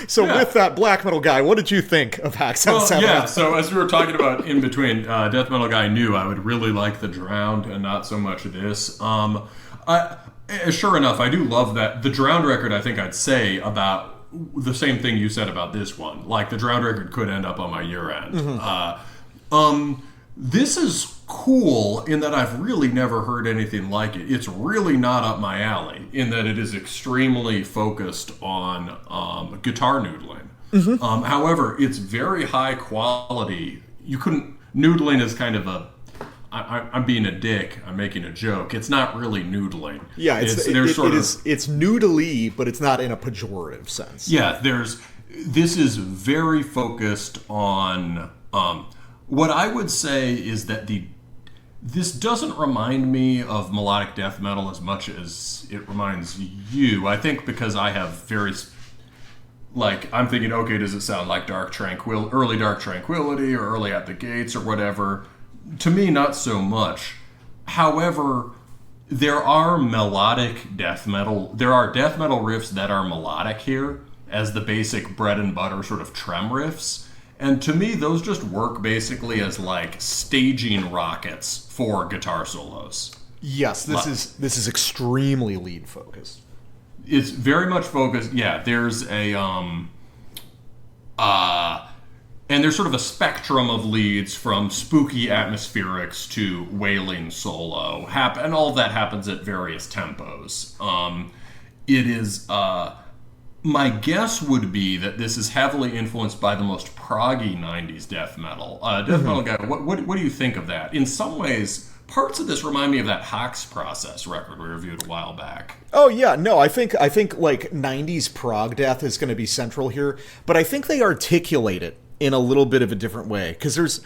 So with that, black metal guy, what did you think of Häxan Well, 7? yeah, so as we were talking about in between, death metal guy knew I would really like the Drowned and not so much this. Sure enough, I do love that. The Drowned record, I think I'd say about the same thing you said about this one. Like, the Drowned record could end up on my year end. This is cool in that I've really never heard anything like it. It's really not up my alley in that it is extremely focused on guitar noodling. However, it's very high quality. Noodling is kind of I'm being a dick. I'm making a joke. It's not really noodling. Yeah, it's noodly, but it's not in a pejorative sense. Yeah, this is very focused on what I would say is that this doesn't remind me of melodic death metal as much as it reminds you. I think because I have very I'm thinking, okay, does it sound like early Dark Tranquility or early At the Gates or whatever? To me, not so much. However, there are melodic death metal. There are death metal riffs that are melodic here as the basic bread and butter sort of trem riffs. And to me, those just work basically as like staging rockets for guitar solos. Yes, this is extremely lead focused. It's very much focused. Yeah, there's and there's sort of a spectrum of leads from spooky atmospherics to wailing solo. And all of that happens at various tempos. It is... my guess would be that this is heavily influenced by the most proggy 90s death metal. Death metal guy, what do you think of that? In some ways, parts of this remind me of that Hawks Process record we reviewed a while back. Oh yeah, no, I think like 90s prog death is going to be central here, but I think they articulate it in a little bit of a different way, because there's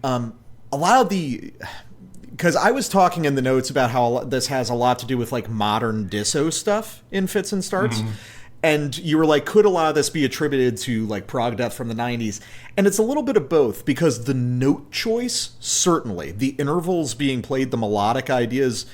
a lot of because I was talking in the notes about how this has a lot to do with like modern disso stuff in fits and starts. And you were like, could a lot of this be attributed to like prog death from the 90s? And it's a little bit of both, because the note choice, certainly. The intervals being played, the melodic ideas,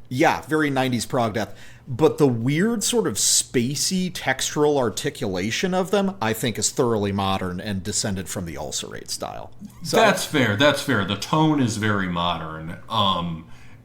yeah, very 90s prog death. But the weird sort of spacey textural articulation of them, I think, is thoroughly modern and descended from the ulcerate style. So, that's fair. The tone is very modern.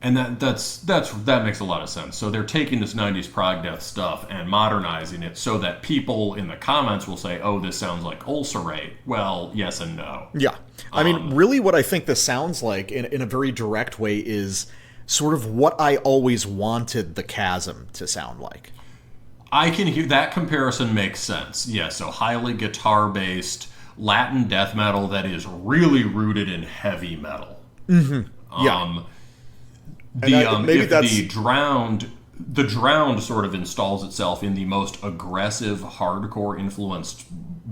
And that makes a lot of sense. So they're taking this 90s prog death stuff and modernizing it so that people in the comments will say, oh, this sounds like ulcerate. Well, yes and no. Yeah. I mean, really what I think this sounds like in a very direct way is sort of what I always wanted the Chasm to sound like. I can hear that comparison makes sense. Yeah, so highly guitar-based Latin death metal that is really rooted in heavy metal. Yeah. The Drowned sort of installs itself in the most aggressive, hardcore influenced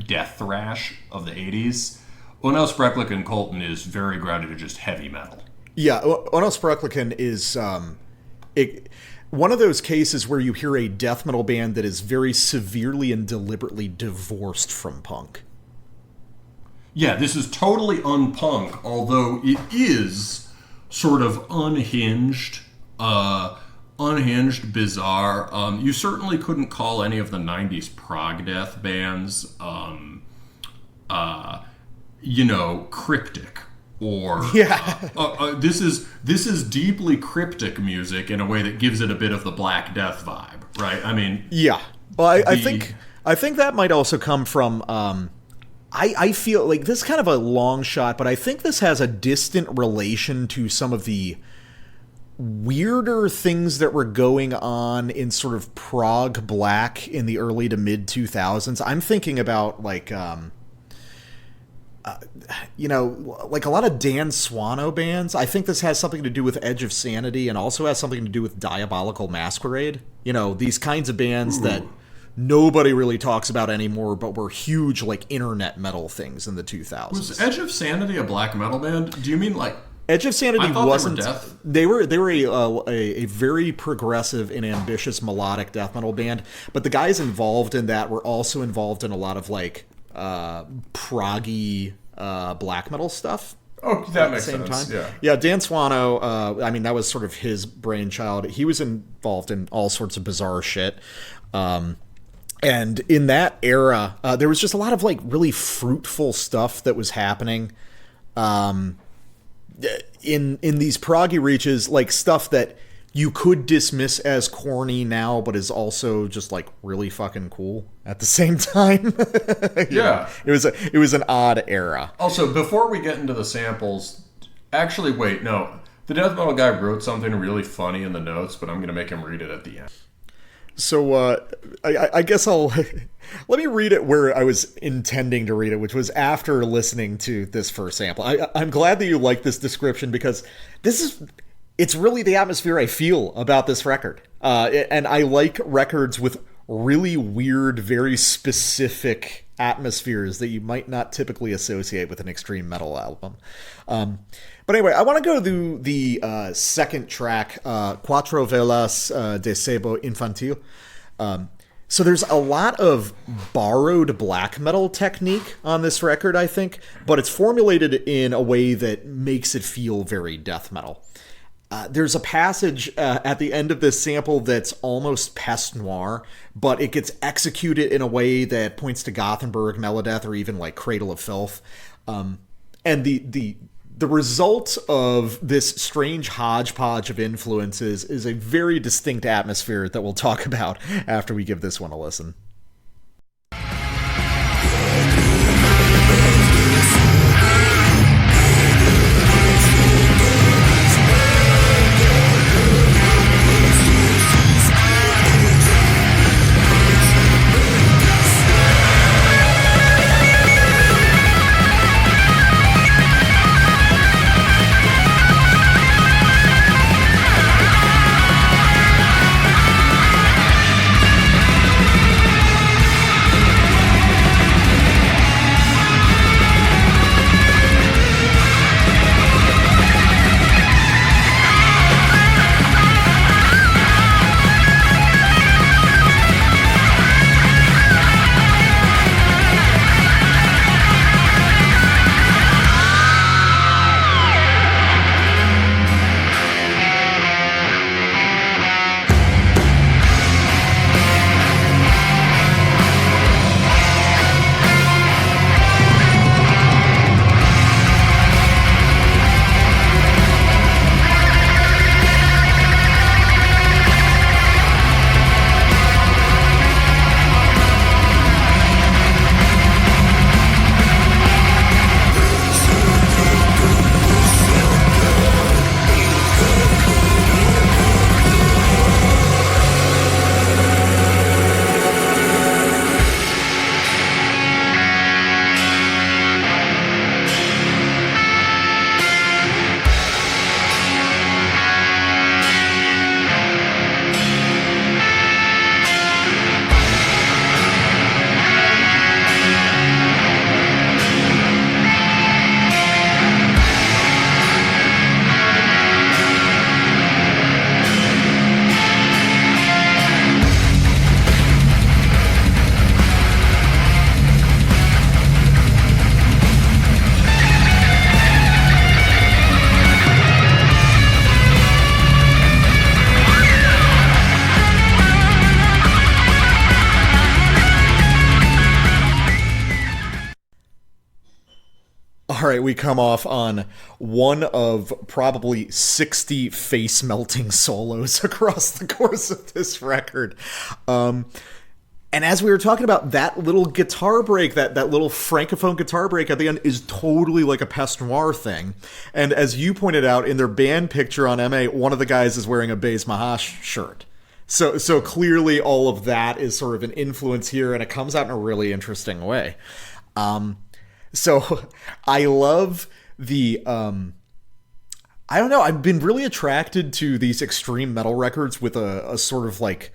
death thrash of the 80s. Unaussprechlichen Kulten is very grounded in just heavy metal. Yeah, Unaussprechlichen is one of those cases where you hear a death metal band that is very severely and deliberately divorced from punk. Yeah, this is totally unpunk, although it is sort of unhinged, bizarre. You certainly couldn't call any of the 90s prog death bands, cryptic. Or this is deeply cryptic music in a way that gives it a bit of the Black Death vibe, right? I mean, yeah. Well, I think that might also come from. I feel like this is kind of a long shot, but I think this has a distant relation to some of the weirder things that were going on in sort of prog black in the early to mid 2000s. I'm thinking about like. Like a lot of Dan Swano bands. I think this has something to do with Edge of Sanity and also has something to do with Diabolical Masquerade. These kinds of bands that nobody really talks about anymore, but were huge, like, internet metal things in the 2000s. Was Edge of Sanity a black metal band? Do you mean, like... Edge of Sanity wasn't... They were They were a very progressive and ambitious melodic death metal band, but the guys involved in that were also involved in a lot of, like... proggy black metal stuff. Oh, that makes sense. Yeah, Dan Swano, that was sort of his brainchild. He was involved in all sorts of bizarre shit. And in that era, there was just a lot of like really fruitful stuff that was happening in these proggy reaches, like stuff that you could dismiss as corny now, but is also just like really fucking cool at the same time. Yeah. It was an odd era. Also, before we get into the samples, actually, wait, no. The death metal guy wrote something really funny in the notes, but I'm going to make him read it at the end. So I guess I'll let me read it where I was intending to read it, which was after listening to this first sample. I'm glad that you like this description, because it's really the atmosphere I feel about this record. And I like records with really weird, very specific atmospheres that you might not typically associate with an extreme metal album. But anyway, I want to go to the second track, Cuatro Velas de Sebo Infantil. So there's a lot of borrowed black metal technique on this record, I think, but it's formulated in a way that makes it feel very death metal. There's a passage at the end of this sample that's almost pest noir, but it gets executed in a way that points to Gothenburg, Melodeath, or even like Cradle of Filth. And the result of this strange hodgepodge of influences is a very distinct atmosphere that we'll talk about after we give this one a listen. All right, we come off on one of probably 60 face-melting solos across the course of this record. And as we were talking about, that little guitar break, that little francophone guitar break at the end is totally like a Pest Noir thing. And as you pointed out, in their band picture on MA, one of the guys is wearing a Baze Mahash shirt. So clearly all of that is sort of an influence here, and it comes out in a really interesting way. So I love the, I don't know, I've been really attracted to these extreme metal records with a sort of like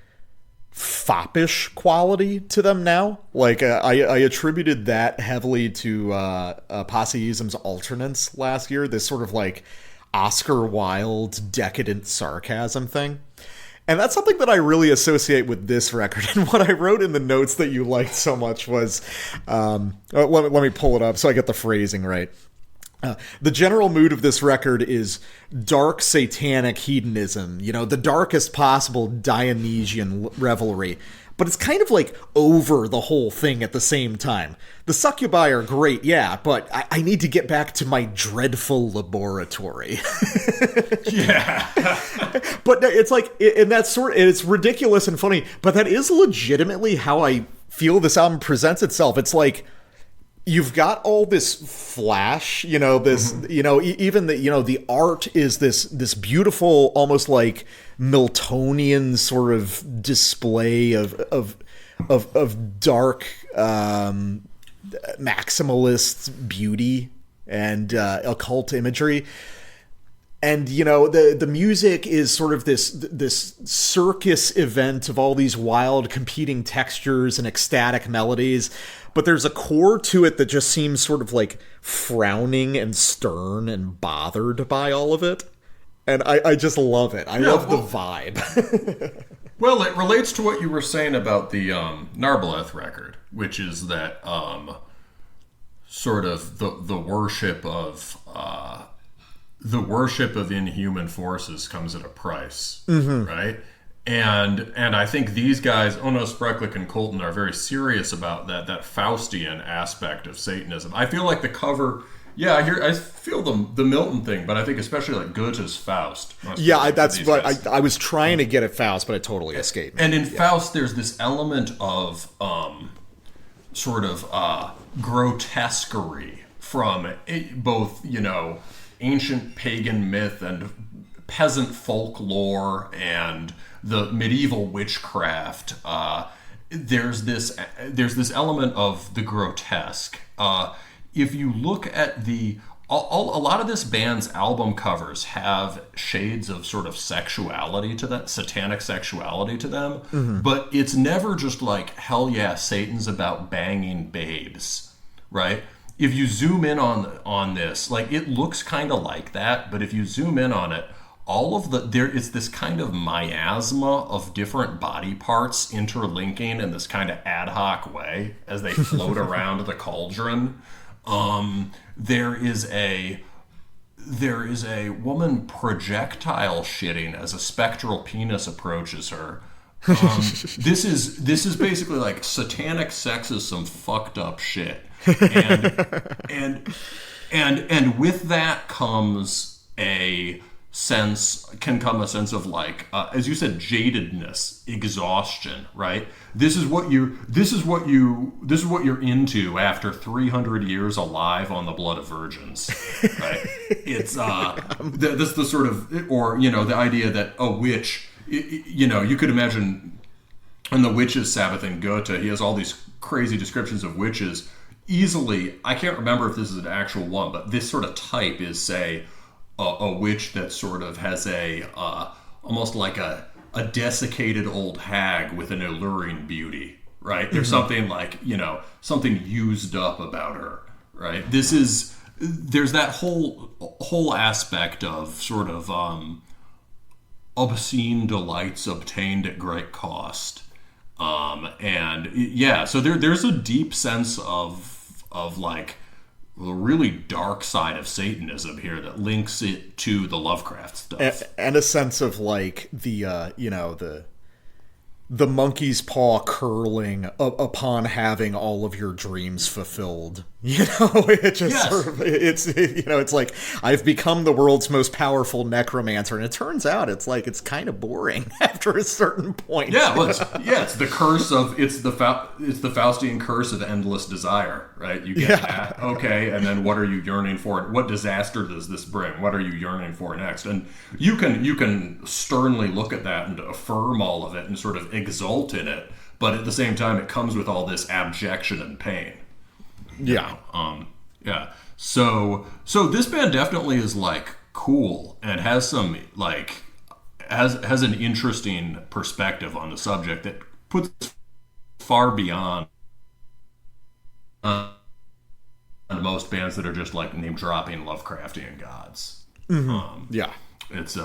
foppish quality to them now. Like I attributed that heavily to Posseism's Alternance last year, this sort of like Oscar Wilde decadent sarcasm thing. And that's something that I really associate with this record. And what I wrote in the notes that you liked so much was, let me pull it up so I get the phrasing right. The general mood of this record is dark satanic hedonism, the darkest possible Dionysian revelry. But it's kind of like over the whole thing at the same time. The succubi are great, yeah, but I need to get back to my dreadful laboratory. Yeah. But it's like, and that's it's ridiculous and funny, but that is legitimately how I feel this album presents itself. It's like, you've got all this flash, this, even the art is this beautiful, almost like Miltonian sort of display of dark maximalist beauty and occult imagery. And, the music is sort of this circus event of all these wild competing textures and ecstatic melodies. But there's a core to it that just seems sort of like frowning and stern and bothered by all of it. And I just love it. I love the vibe. Well, it relates to what you were saying about the Narboleth record, which is that sort of the worship of inhuman forces comes at a price, right? And I think these guys, Unaussprechlichen Kulten, are very serious about that Faustian aspect of Satanism. I feel like the cover, I feel the Milton thing, but I think especially like Goethe's Faust. Yeah, that's what I was trying to get at Faust, but it totally escaped me. And in Faust, there's this element of sort of grotesquerie from both, ancient pagan myth and peasant folklore and the medieval witchcraft. There's this element of the grotesque. If you look at a lot of this band's album covers have shades of sort of sexuality to that, satanic sexuality to them, but it's never just like, hell yeah, Satan's about banging babes, right? If you zoom in on this, like, it looks kind of like that, but if you zoom in on it, there is this kind of miasma of different body parts interlinking in this kind of ad hoc way as they float around the cauldron. There is a woman projectile shitting as a spectral penis approaches her. This is basically like satanic sex is some fucked up shit, and with that comes a sense of like, as you said, jadedness, exhaustion, right? This is what you're into after 300 years alive on the blood of virgins, right? It's that's the sort of, or the idea that a witch, you could imagine in the Witches' Sabbath in Goethe, he has all these crazy descriptions of witches. Easily, I can't remember if this is an actual one, but this sort of type is, say, a witch that sort of has a almost like a desiccated old hag with an alluring beauty, right? There's something like, something used up about her, right? There's that whole aspect of sort of obscene delights obtained at great cost. So there's a deep sense of like the really dark side of Satanism here that links it to the Lovecraft stuff, and a sense of like the the monkey's paw curling upon having all of your dreams fulfilled. It just sort of, it's like, I've become the world's most powerful necromancer, and it turns out it's kind of boring after a certain point. Yeah, well, it's the curse of it's the Faustian curse of endless desire, right? You get that, okay, and then what are you yearning for? What disaster does this bring? What are you yearning for next? And you can sternly look at that and affirm all of it and sort of exult in it, but at the same time, it comes with all this abjection and pain. Yeah. So this band definitely is like cool and has some like has an interesting perspective on the subject that puts far beyond most bands that are just like name dropping Lovecraftian gods. It's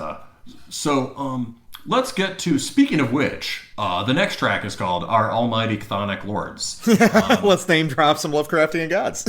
let's get to, speaking of which, the next track is called Our Almighty Chthonic Lords. Let's name drop some Lovecraftian gods.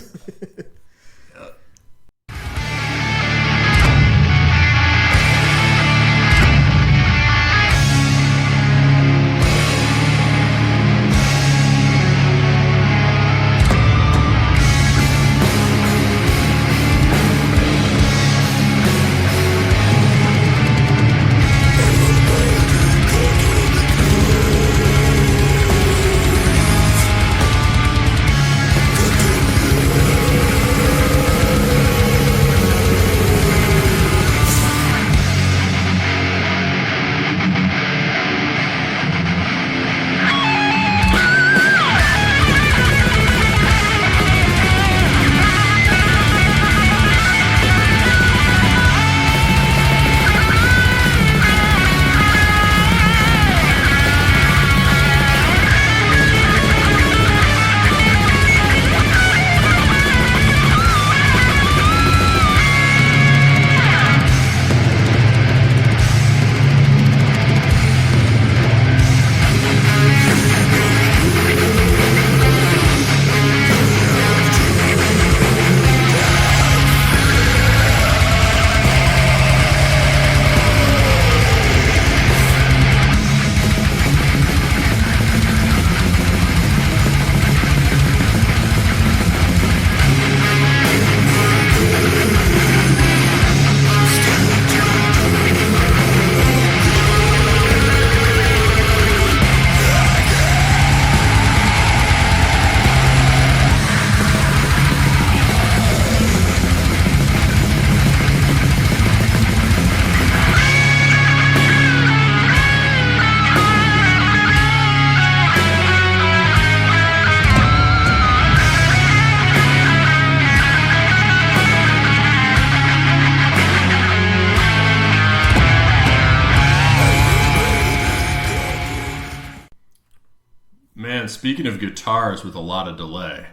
Man, speaking of guitars with a lot of delay.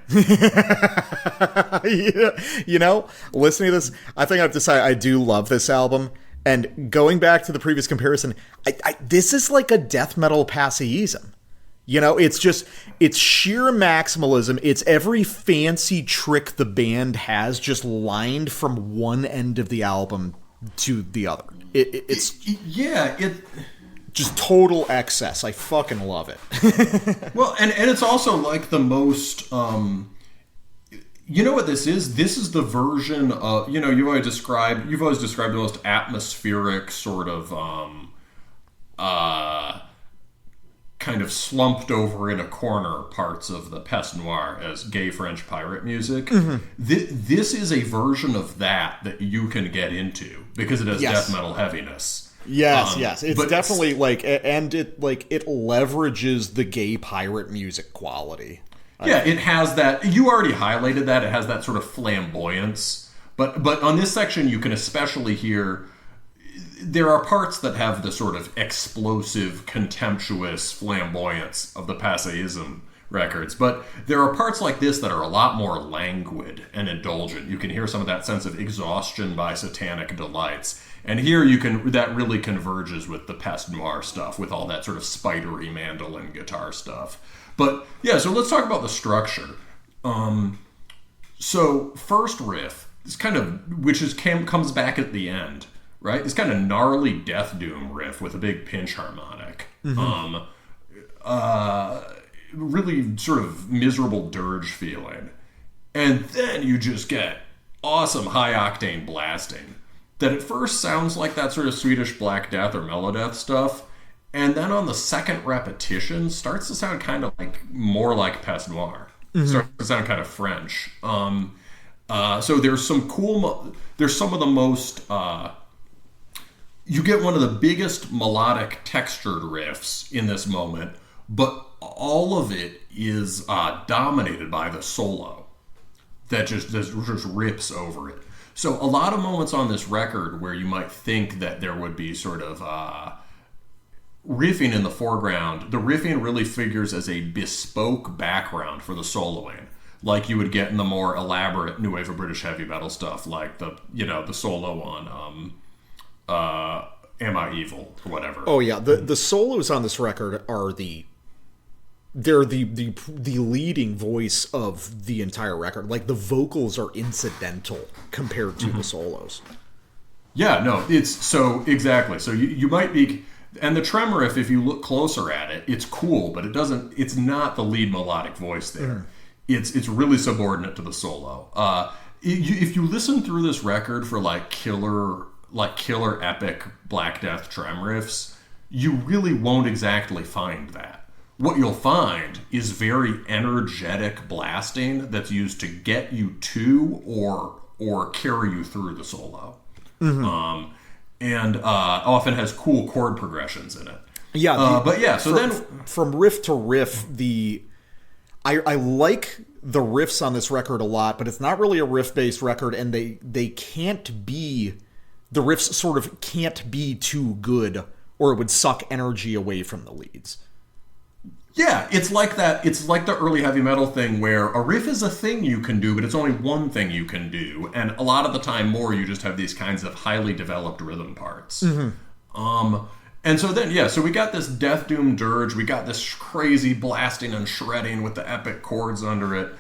You know, listening to this, I think I've decided I do love this album. And going back to the previous comparison, this is like a death metal passeism. You know, it's sheer maximalism. It's every fancy trick the band has just lined from one end of the album to the other. It's just total excess. I fucking love it. Well, and it's also like the most, you know what this is? This is the version of, you know, you've always described the most atmospheric sort of, kind of slumped over in a corner parts of the Peste Noire as gay French pirate music. Mm-hmm. This is a version of that you can get into because it has death metal heaviness. Yes. It's definitely it leverages the gay pirate music quality. Yeah, it has that. You already highlighted that. It has that sort of flamboyance. But on this section, you can especially hear there are parts that have the sort of explosive, contemptuous flamboyance of the passeism records. But there are parts like this that are a lot more languid and indulgent. You can hear some of that sense of exhaustion by satanic delights. And here that really converges with the Peste Noire stuff, with all that sort of spidery mandolin guitar stuff. But yeah, so let's talk about the structure. So first riff is comes back at the end, right? This kind of gnarly Death Doom riff with a big pinch harmonic. Mm-hmm. Really sort of miserable dirge feeling. And then you just get awesome high octane blasting that at first sounds like that sort of Swedish Black Death or Melodeath stuff, and then on the second repetition starts to sound kind of more like Peste Noire. Mm-hmm. Starts to sound kind of French. So there's some there's some of the most, you get one of the biggest melodic textured riffs in this moment, but all of it is dominated by the solo that just rips over it. So a lot of moments on this record where you might think that there would be sort of riffing in the foreground, the riffing really figures as a bespoke background for the soloing, like you would get in the more elaborate new wave of British heavy metal stuff, like the solo on Am I Evil or whatever. Oh yeah, the solos on this record are they're the leading voice of the entire record. Like the vocals are incidental compared to the solos. Yeah, no, it's so exactly. So you might be, and the tremor riff, if you look closer at it, it's cool, but it's not the lead melodic voice there. It's really subordinate to the solo. If you listen through this record for killer epic Black Death trem riffs, you really won't exactly find that. What you'll find is very energetic blasting that's used to get you to or carry you through the solo. Mm-hmm. And often has cool chord progressions in it. Yeah. But yeah, so then from riff to riff, I like the riffs on this record a lot, but it's not really a riff-based record, and they can't be, the riffs sort of can't be too good, or it would suck energy away from the leads. Yeah, it's like that. It's like the early heavy metal thing where a riff is a thing you can do, but it's only one thing you can do. And a lot of the time you just have these kinds of highly developed rhythm parts. Mm-hmm. And so then, so we got this Death Doom dirge. We got this crazy blasting and shredding with the epic chords under it.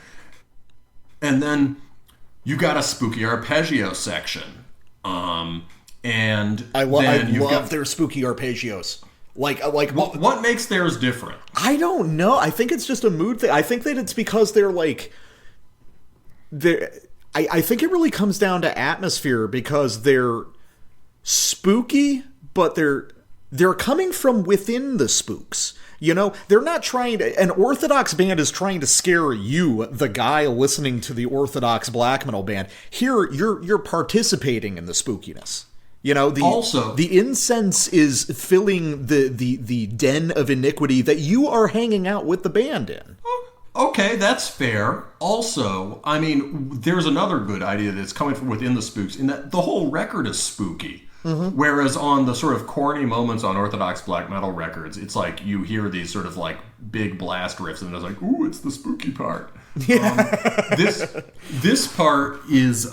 And then you got a spooky arpeggio section. And I love their spooky arpeggios. What makes theirs different? I don't know. I think it's just a mood thing. I think that it's because they're I think it really comes down to atmosphere, because they're spooky, but they're coming from within the spooks. You know, they're not trying to. An orthodox band is trying to scare you, the guy listening to the orthodox black metal band. Here, you're participating in the spookiness. You know, the incense is filling the den of iniquity that you are hanging out with the band in. Okay, that's fair. Also, I mean, there's another good idea that's coming from within the spooks, in that the whole record is spooky. Whereas on the sort of corny moments on Orthodox black metal records, it's like you hear these sort of like big blast riffs, and it's like, ooh, it's the spooky part. This part is,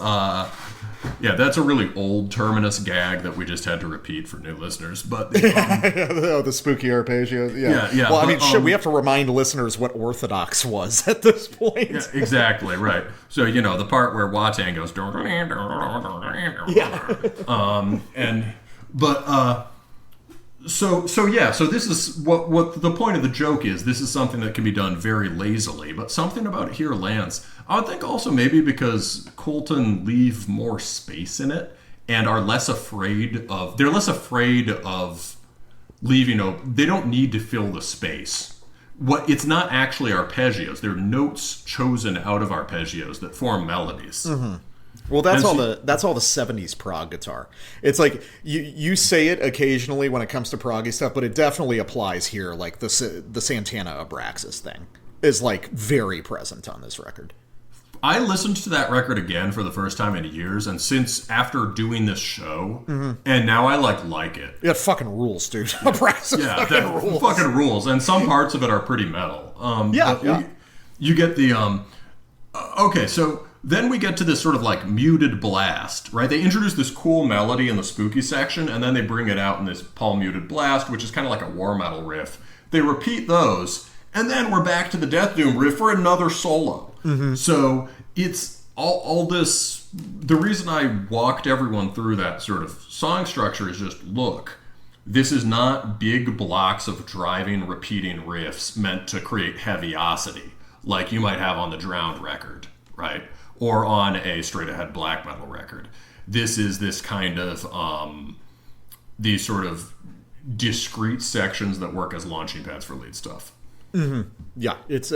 that's a really old Terminus gag that we just had to repeat for new listeners. But the spooky arpeggios. Yeah. Well, I mean, we have to remind listeners what Orthodox was at this point. Yeah, exactly, right. So, the part where Watan goes... So this is what the point of the joke is. This is something that can be done very lazily, but something about it here lands. I would think also maybe because Kulten leave more space in it and are less afraid of leaving. They don't need to fill the space. It's not actually arpeggios. They're notes chosen out of arpeggios that form melodies. Mm-hmm. Well, that's all the 70s prog guitar. It's like you say it occasionally when it comes to proggy stuff, but it definitely applies here. Like the Santana Abraxas thing is like very present on this record. I listened to that record again for the first time in years, and after doing this show, and now I like it. It fucking rules, dude. Abraxas rules. Fucking rules, and some parts of it are pretty metal. You get the okay, so. Then we get to this sort of like muted blast, right? They introduce this cool melody in the spooky section, and then they bring it out in this muted blast, which is kind of like a war metal riff. They repeat those, and then we're back to the Death Doom riff for another solo. So it's all this... The reason I walked everyone through that sort of song structure is just, look, this is not big blocks of driving, repeating riffs meant to create heaviosity, like you might have on the Drowned record, right? Or on a straight-ahead black metal record. This is this kind of, these sort of discrete sections that work as launching pads for lead stuff. Yeah, it's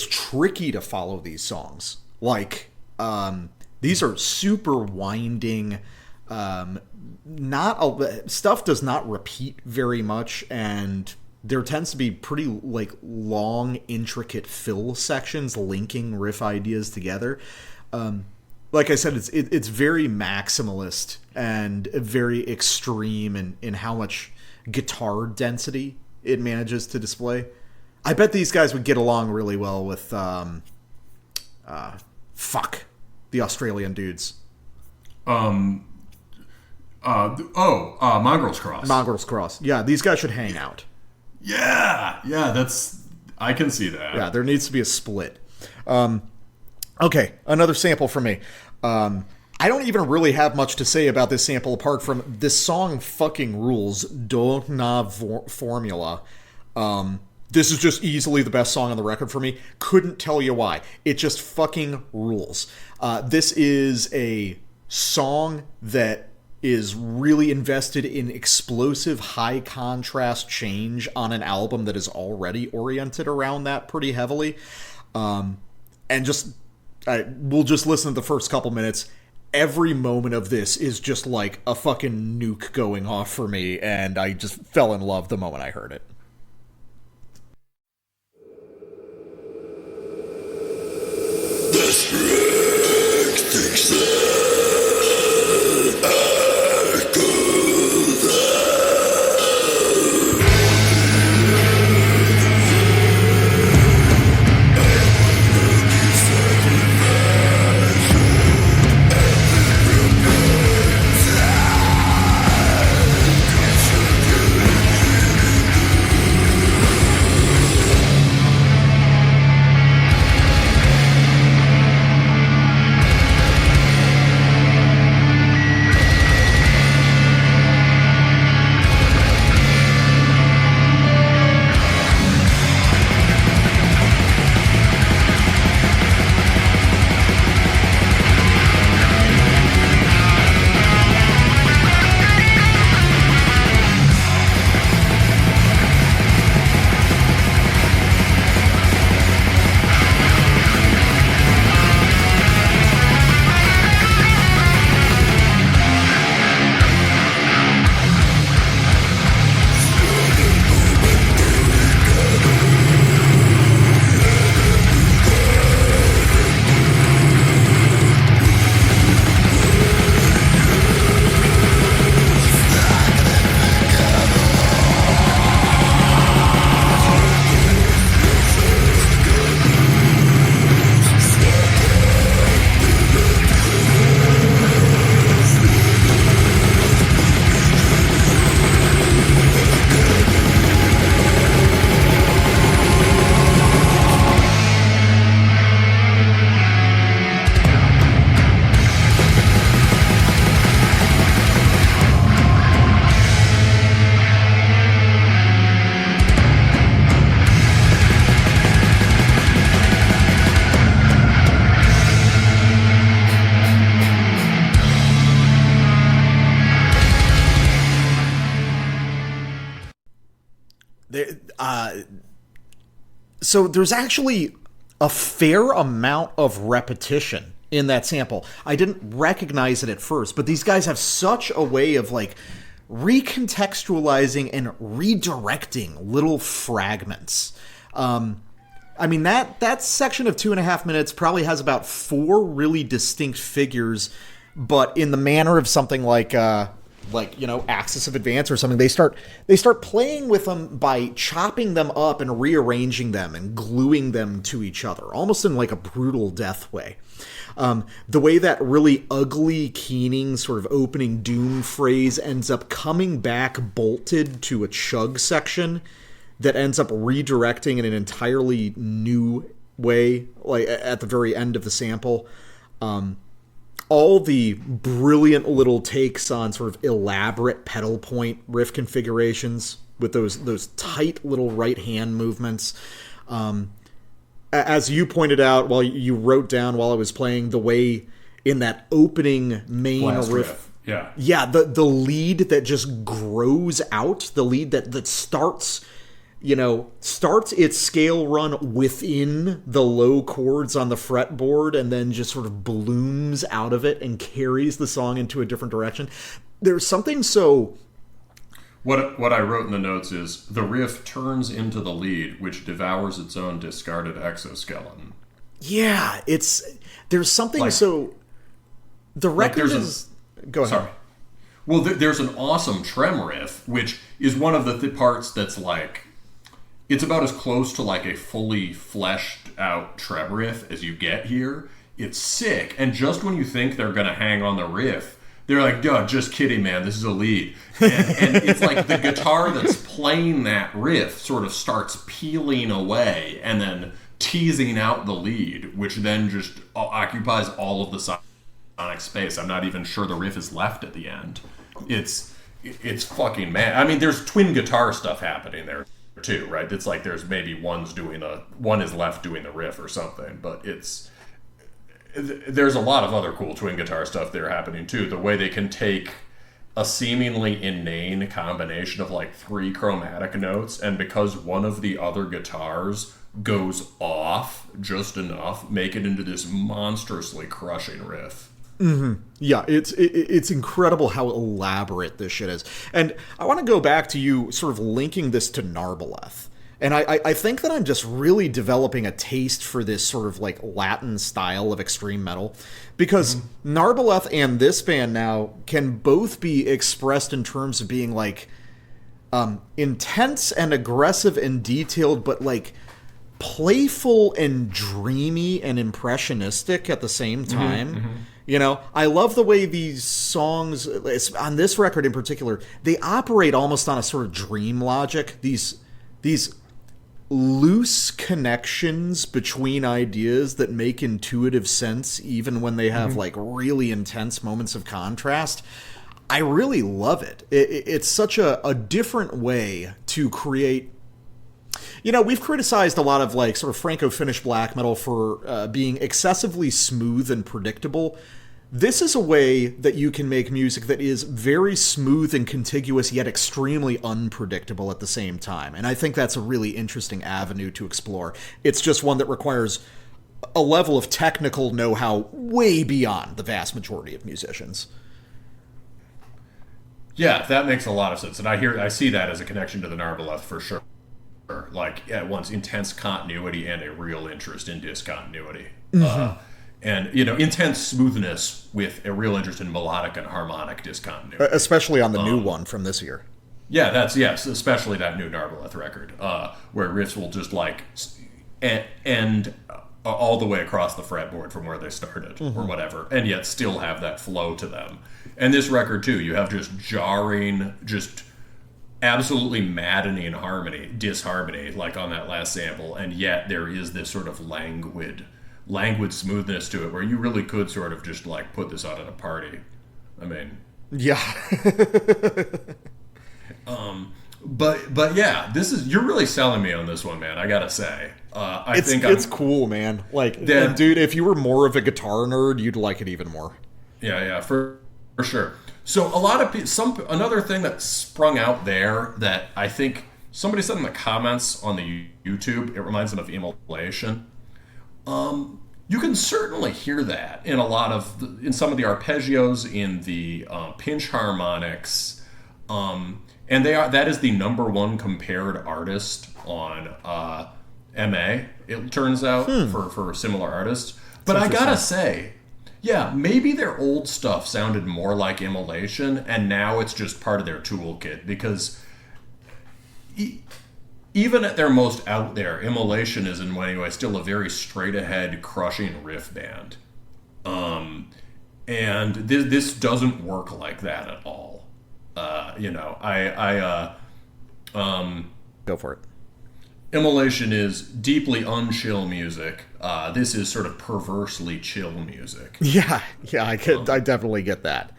tricky to follow these songs. Like, these are super winding. Stuff does not repeat very much, and there tends to be pretty like long, intricate fill sections linking riff ideas together. Like I said, it's very maximalist and very extreme in how much guitar density it manages to display. I bet these guys would get along really well with the Australian dudes. Mongrel's Cross. Mongrel's Cross. Yeah, these guys should hang out. Yeah, I can see that. Yeah, there needs to be a split. Okay, another sample from me. I don't even really have much to say about this sample apart from this song fucking rules. Do na formula. This is just easily the best song on the record for me. Couldn't tell you why. It just fucking rules. This is a song that is really invested in explosive high contrast change on an album that is already oriented around that pretty heavily. And we'll just listen to the first couple minutes. Every moment of this is just like a fucking nuke going off for me, and I just fell in love the moment I heard it. The strength thinks So there's actually a fair amount of repetition in that sample. I didn't recognize it at first, but these guys have such a way of like recontextualizing and redirecting little fragments. I mean, that section of 2.5 minutes probably has about 4 really distinct figures, but in the manner of something like Axis of Advance or something, they start playing with them by chopping them up and rearranging them and gluing them to each other, almost in like a brutal death way. The way that really ugly keening sort of opening doom phrase ends up coming back bolted to a chug section that ends up redirecting in an entirely new way, like at the very end of the sample. All the brilliant little takes on sort of elaborate pedal point riff configurations with those tight little right hand movements. As you pointed out, while you wrote down while I was playing, the way in that opening main Blast riff. Yeah, the lead that just grows out, the lead that starts its scale run within the low chords on the fretboard and then just sort of blooms out of it and carries the song into a different direction. There's something so... What I wrote in the notes is, the riff turns into the lead, which devours its own discarded exoskeleton. Yeah, there's something like, so... The record is... Go ahead. Sorry. Well, there's an awesome trem riff, which is one of the parts that's like... It's about as close to like a fully fleshed out trem riff as you get here. It's sick, and just when you think they're going to hang on the riff, they're like, duh, just kidding, man, this is a lead. And it's like the guitar that's playing that riff sort of starts peeling away and then teasing out the lead, which then just occupies all of the sonic space. I'm not even sure the riff is left at the end. It's fucking mad. I mean, there's twin guitar stuff happening there too, right? It's like there's maybe one is left doing the riff or something, but there's a lot of other cool twin guitar stuff there happening too. The way they can take a seemingly inane combination of like 3 chromatic notes, and because one of the other guitars goes off just enough, make it into this monstrously crushing riff. Mm-hmm. Yeah, it's incredible how elaborate this shit is. And I want to go back to you sort of linking this to Narboleth. And I think that I'm just really developing a taste for this sort of like Latin style of extreme metal. Because Narboleth and this band now can both be expressed in terms of being like intense and aggressive and detailed, but like playful and dreamy and impressionistic at the same time. Mm-hmm. You know, I love the way these songs, on this record in particular, they operate almost on a sort of dream logic. These loose connections between ideas that make intuitive sense even when they have like really intense moments of contrast. I really love it. It's such a different way to create. You know, we've criticized a lot of like sort of Franco-Finnish black metal for being excessively smooth and predictable. This is a way that you can make music that is very smooth and contiguous, yet extremely unpredictable at the same time. And I think that's a really interesting avenue to explore. It's just one that requires a level of technical know-how way beyond the vast majority of musicians. Yeah, that makes a lot of sense. And I see that as a connection to the Narboleth for sure. Like at once intense continuity and a real interest in discontinuity. And, you know, intense smoothness with a real interest in melodic and harmonic discontinuity. Especially on the new one from this year. Yeah, especially that new Narboleth record, where riffs will just like end all the way across the fretboard from where they started or whatever, and yet still have that flow to them. And this record too, you have just jarring, just absolutely maddening disharmony, like on that last sample, and yet there is this sort of languid smoothness to it where you really could sort of just like put this on at a party. I mean, yeah. But yeah, you're really selling me on this one, man. I gotta say, it's cool, man. Like, dude, if you were more of a guitar nerd, you'd like it even more. Yeah, for sure. So a lot of another thing that sprung out there that I think somebody said in the comments on the YouTube, it reminds them of immolation. You can certainly hear that in in some of the arpeggios, in the pinch harmonics, and that is the #1 compared artist on MA. It turns out for similar artists, but I gotta say, yeah, maybe their old stuff sounded more like immolation, and now it's just part of their toolkit because. Even at their most out there, Immolation is in many ways still a very straight ahead, crushing riff band. And this doesn't work like that at all. Go for it. Immolation is deeply unchill music. This is sort of perversely chill music. Yeah, I definitely get that.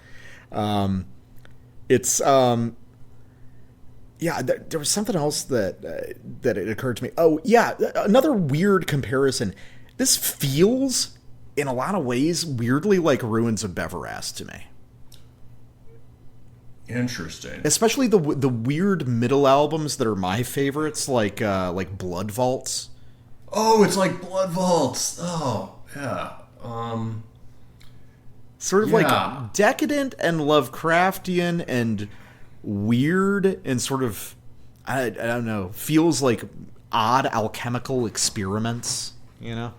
Yeah, there was something else that it occurred to me. Oh, yeah, another weird comparison. This feels, in a lot of ways, weirdly like Ruins of Beverast to me. Interesting. Especially the weird middle albums that are my favorites, like Blood Vaults. Oh, it's like Blood Vaults. Oh, yeah. Sort of like decadent and Lovecraftian and weird and sort of, I don't know, feels like odd alchemical experiments, you know?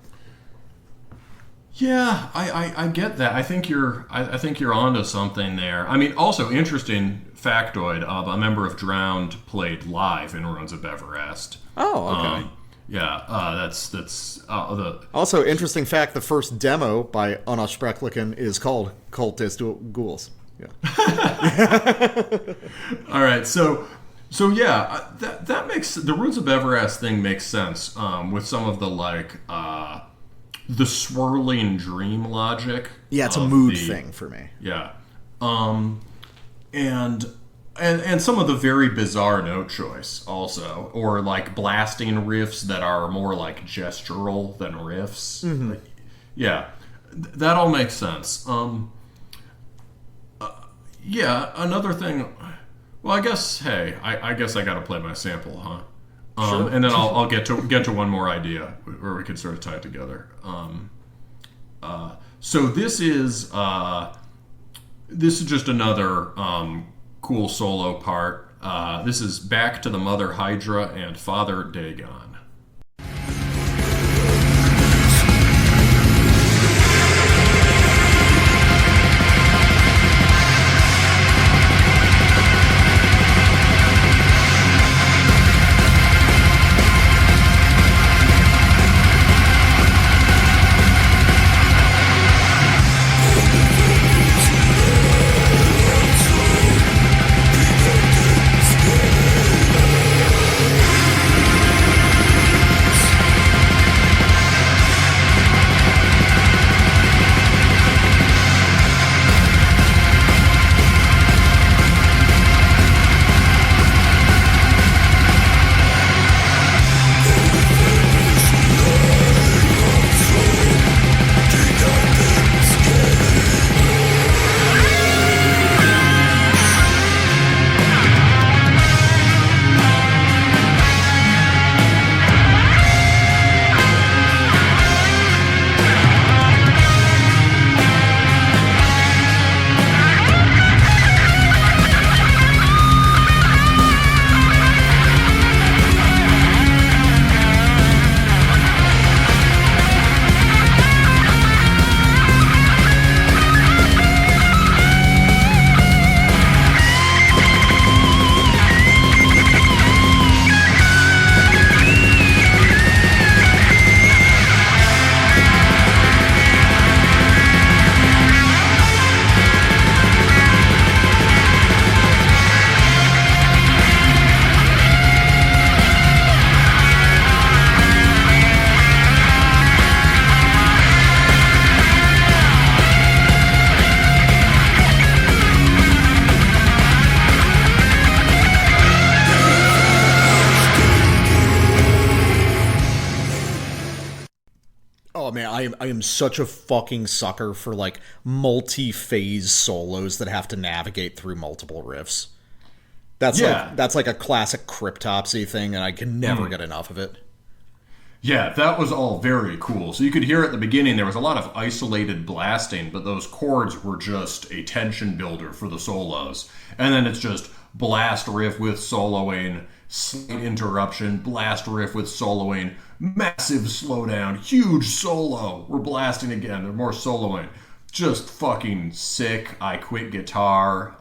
Yeah, I get that. I think you're onto something there. I mean, also interesting factoid: a member of Drowned played live in Ruins of Beverast. Oh, okay. That's the. Also, interesting fact: the first demo by Unaussprechlichen is called Cultist Ghouls. Yeah. All right, so yeah, that makes the Ruins of Beverast thing makes sense with some of the the swirling dream logic. Yeah, it's a mood thing for me. Yeah, and some of the very bizarre note choice also, or like blasting riffs that are more like gestural than riffs. Mm-hmm. That all makes sense. Yeah, another thing. Well, I guess. Hey, I guess I got to play my sample, huh? Sure. And then I'll get to one more idea where we can sort of tie it together. So this is just another cool solo part. This is Back to the Mother Hydra and Father Dagon. Oh man, I am such a fucking sucker for like multi-phase solos that have to navigate through multiple riffs. That's like a classic Cryptopsy thing, and I can never get enough of it. Yeah, that was all very cool. So you could hear at the beginning there was a lot of isolated blasting, but those chords were just a tension builder for the solos. And then it's just blast riff with soloing, slight interruption, blast riff with soloing, massive slowdown, huge solo. We're blasting again. There's more soloing. Just fucking sick. I quit guitar.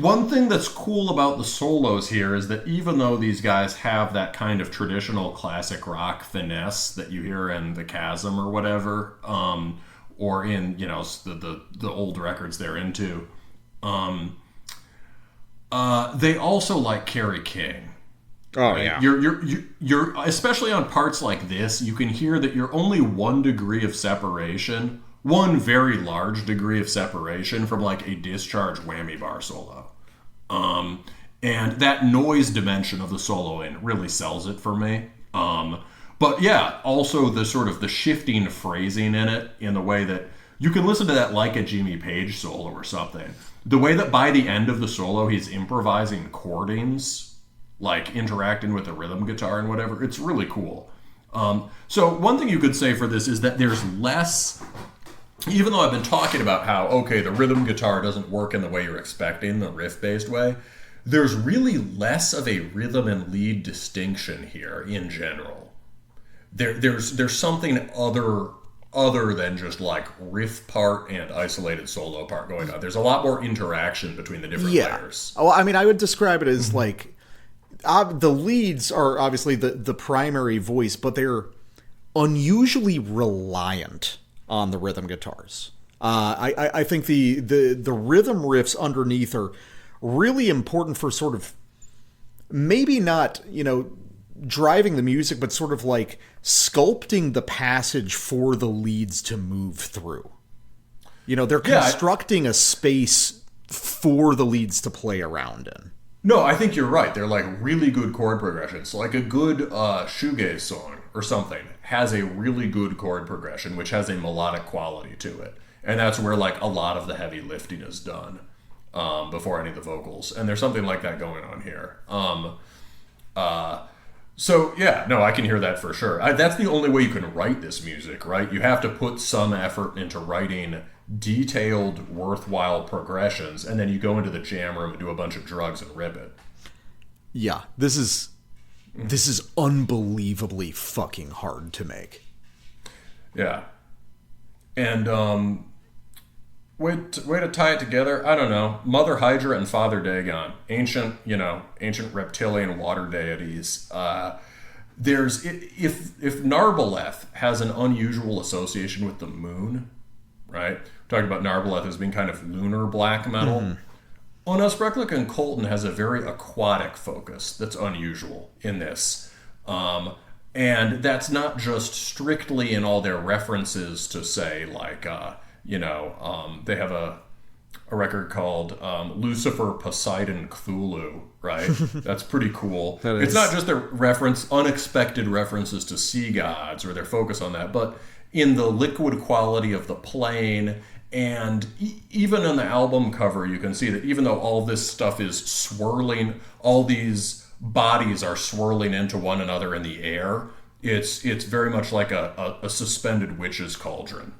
One thing that's cool about the solos here is that even though these guys have that kind of traditional classic rock finesse that you hear in The Chasm or whatever, or in, you know, the old records they're into, they also like Kerry King. Oh, right? yeah. You're especially on parts like this, you can hear that you're only 1 degree of separation, one very large degree of separation from like a discharge whammy bar solo. And that noise dimension of the soloing really sells it for me. But yeah, also the sort of the shifting phrasing in it, in the way that you can listen to that like a Jimmy Page solo or something. The way that by the end of the solo he's improvising chordings, like interacting with the rhythm guitar and whatever, it's really cool. So one thing you could say for this is that there's less, even though I've been talking about how, okay, the rhythm guitar doesn't work in the way you're expecting, the riff-based way, there's really less of a rhythm and lead distinction here in general. There's something other than just like riff part and isolated solo part going on. There's a lot more interaction between the different layers. Well, I mean, I would describe it as like, the leads are obviously the primary voice, but they're unusually reliant on the rhythm guitars. I think the rhythm riffs underneath are really important for sort of maybe not, you know, driving the music, but sort of like sculpting the passage for the leads to move through. You know, they're constructing a space for the leads to play around in. No, I think you're right. They're like really good chord progressions. Like a good shoegaze song or something has a really good chord progression, which has a melodic quality to it. And that's where like a lot of the heavy lifting is done before any of the vocals. And there's something like that going on here. So yeah, no, I can hear that for sure. That's the only way you can write this music, right? You have to put some effort into writing detailed, worthwhile progressions, and then you go into the jam room and do a bunch of drugs and rip it. Yeah, this is unbelievably fucking hard to make. Yeah. And way to tie it together, I don't know. Mother Hydra and Father Dagon, ancient reptilian water deities. There's if Narbaleth has an unusual association with the moon, right? We're talking about Narbaleth as being kind of lunar black metal. Unaussprechlichen Kulten has a very aquatic focus that's unusual in this. And that's not just strictly in all their references to, say, like, they have a record called Lucifer, Poseidon, Cthulhu, right? That's pretty cool. It's not just their unexpected references to sea gods or their focus on that, but in the liquid quality of the playing. And even on the album cover, you can see that even though all this stuff is swirling, all these bodies are swirling into one another in the air, it's very much like a suspended witch's cauldron.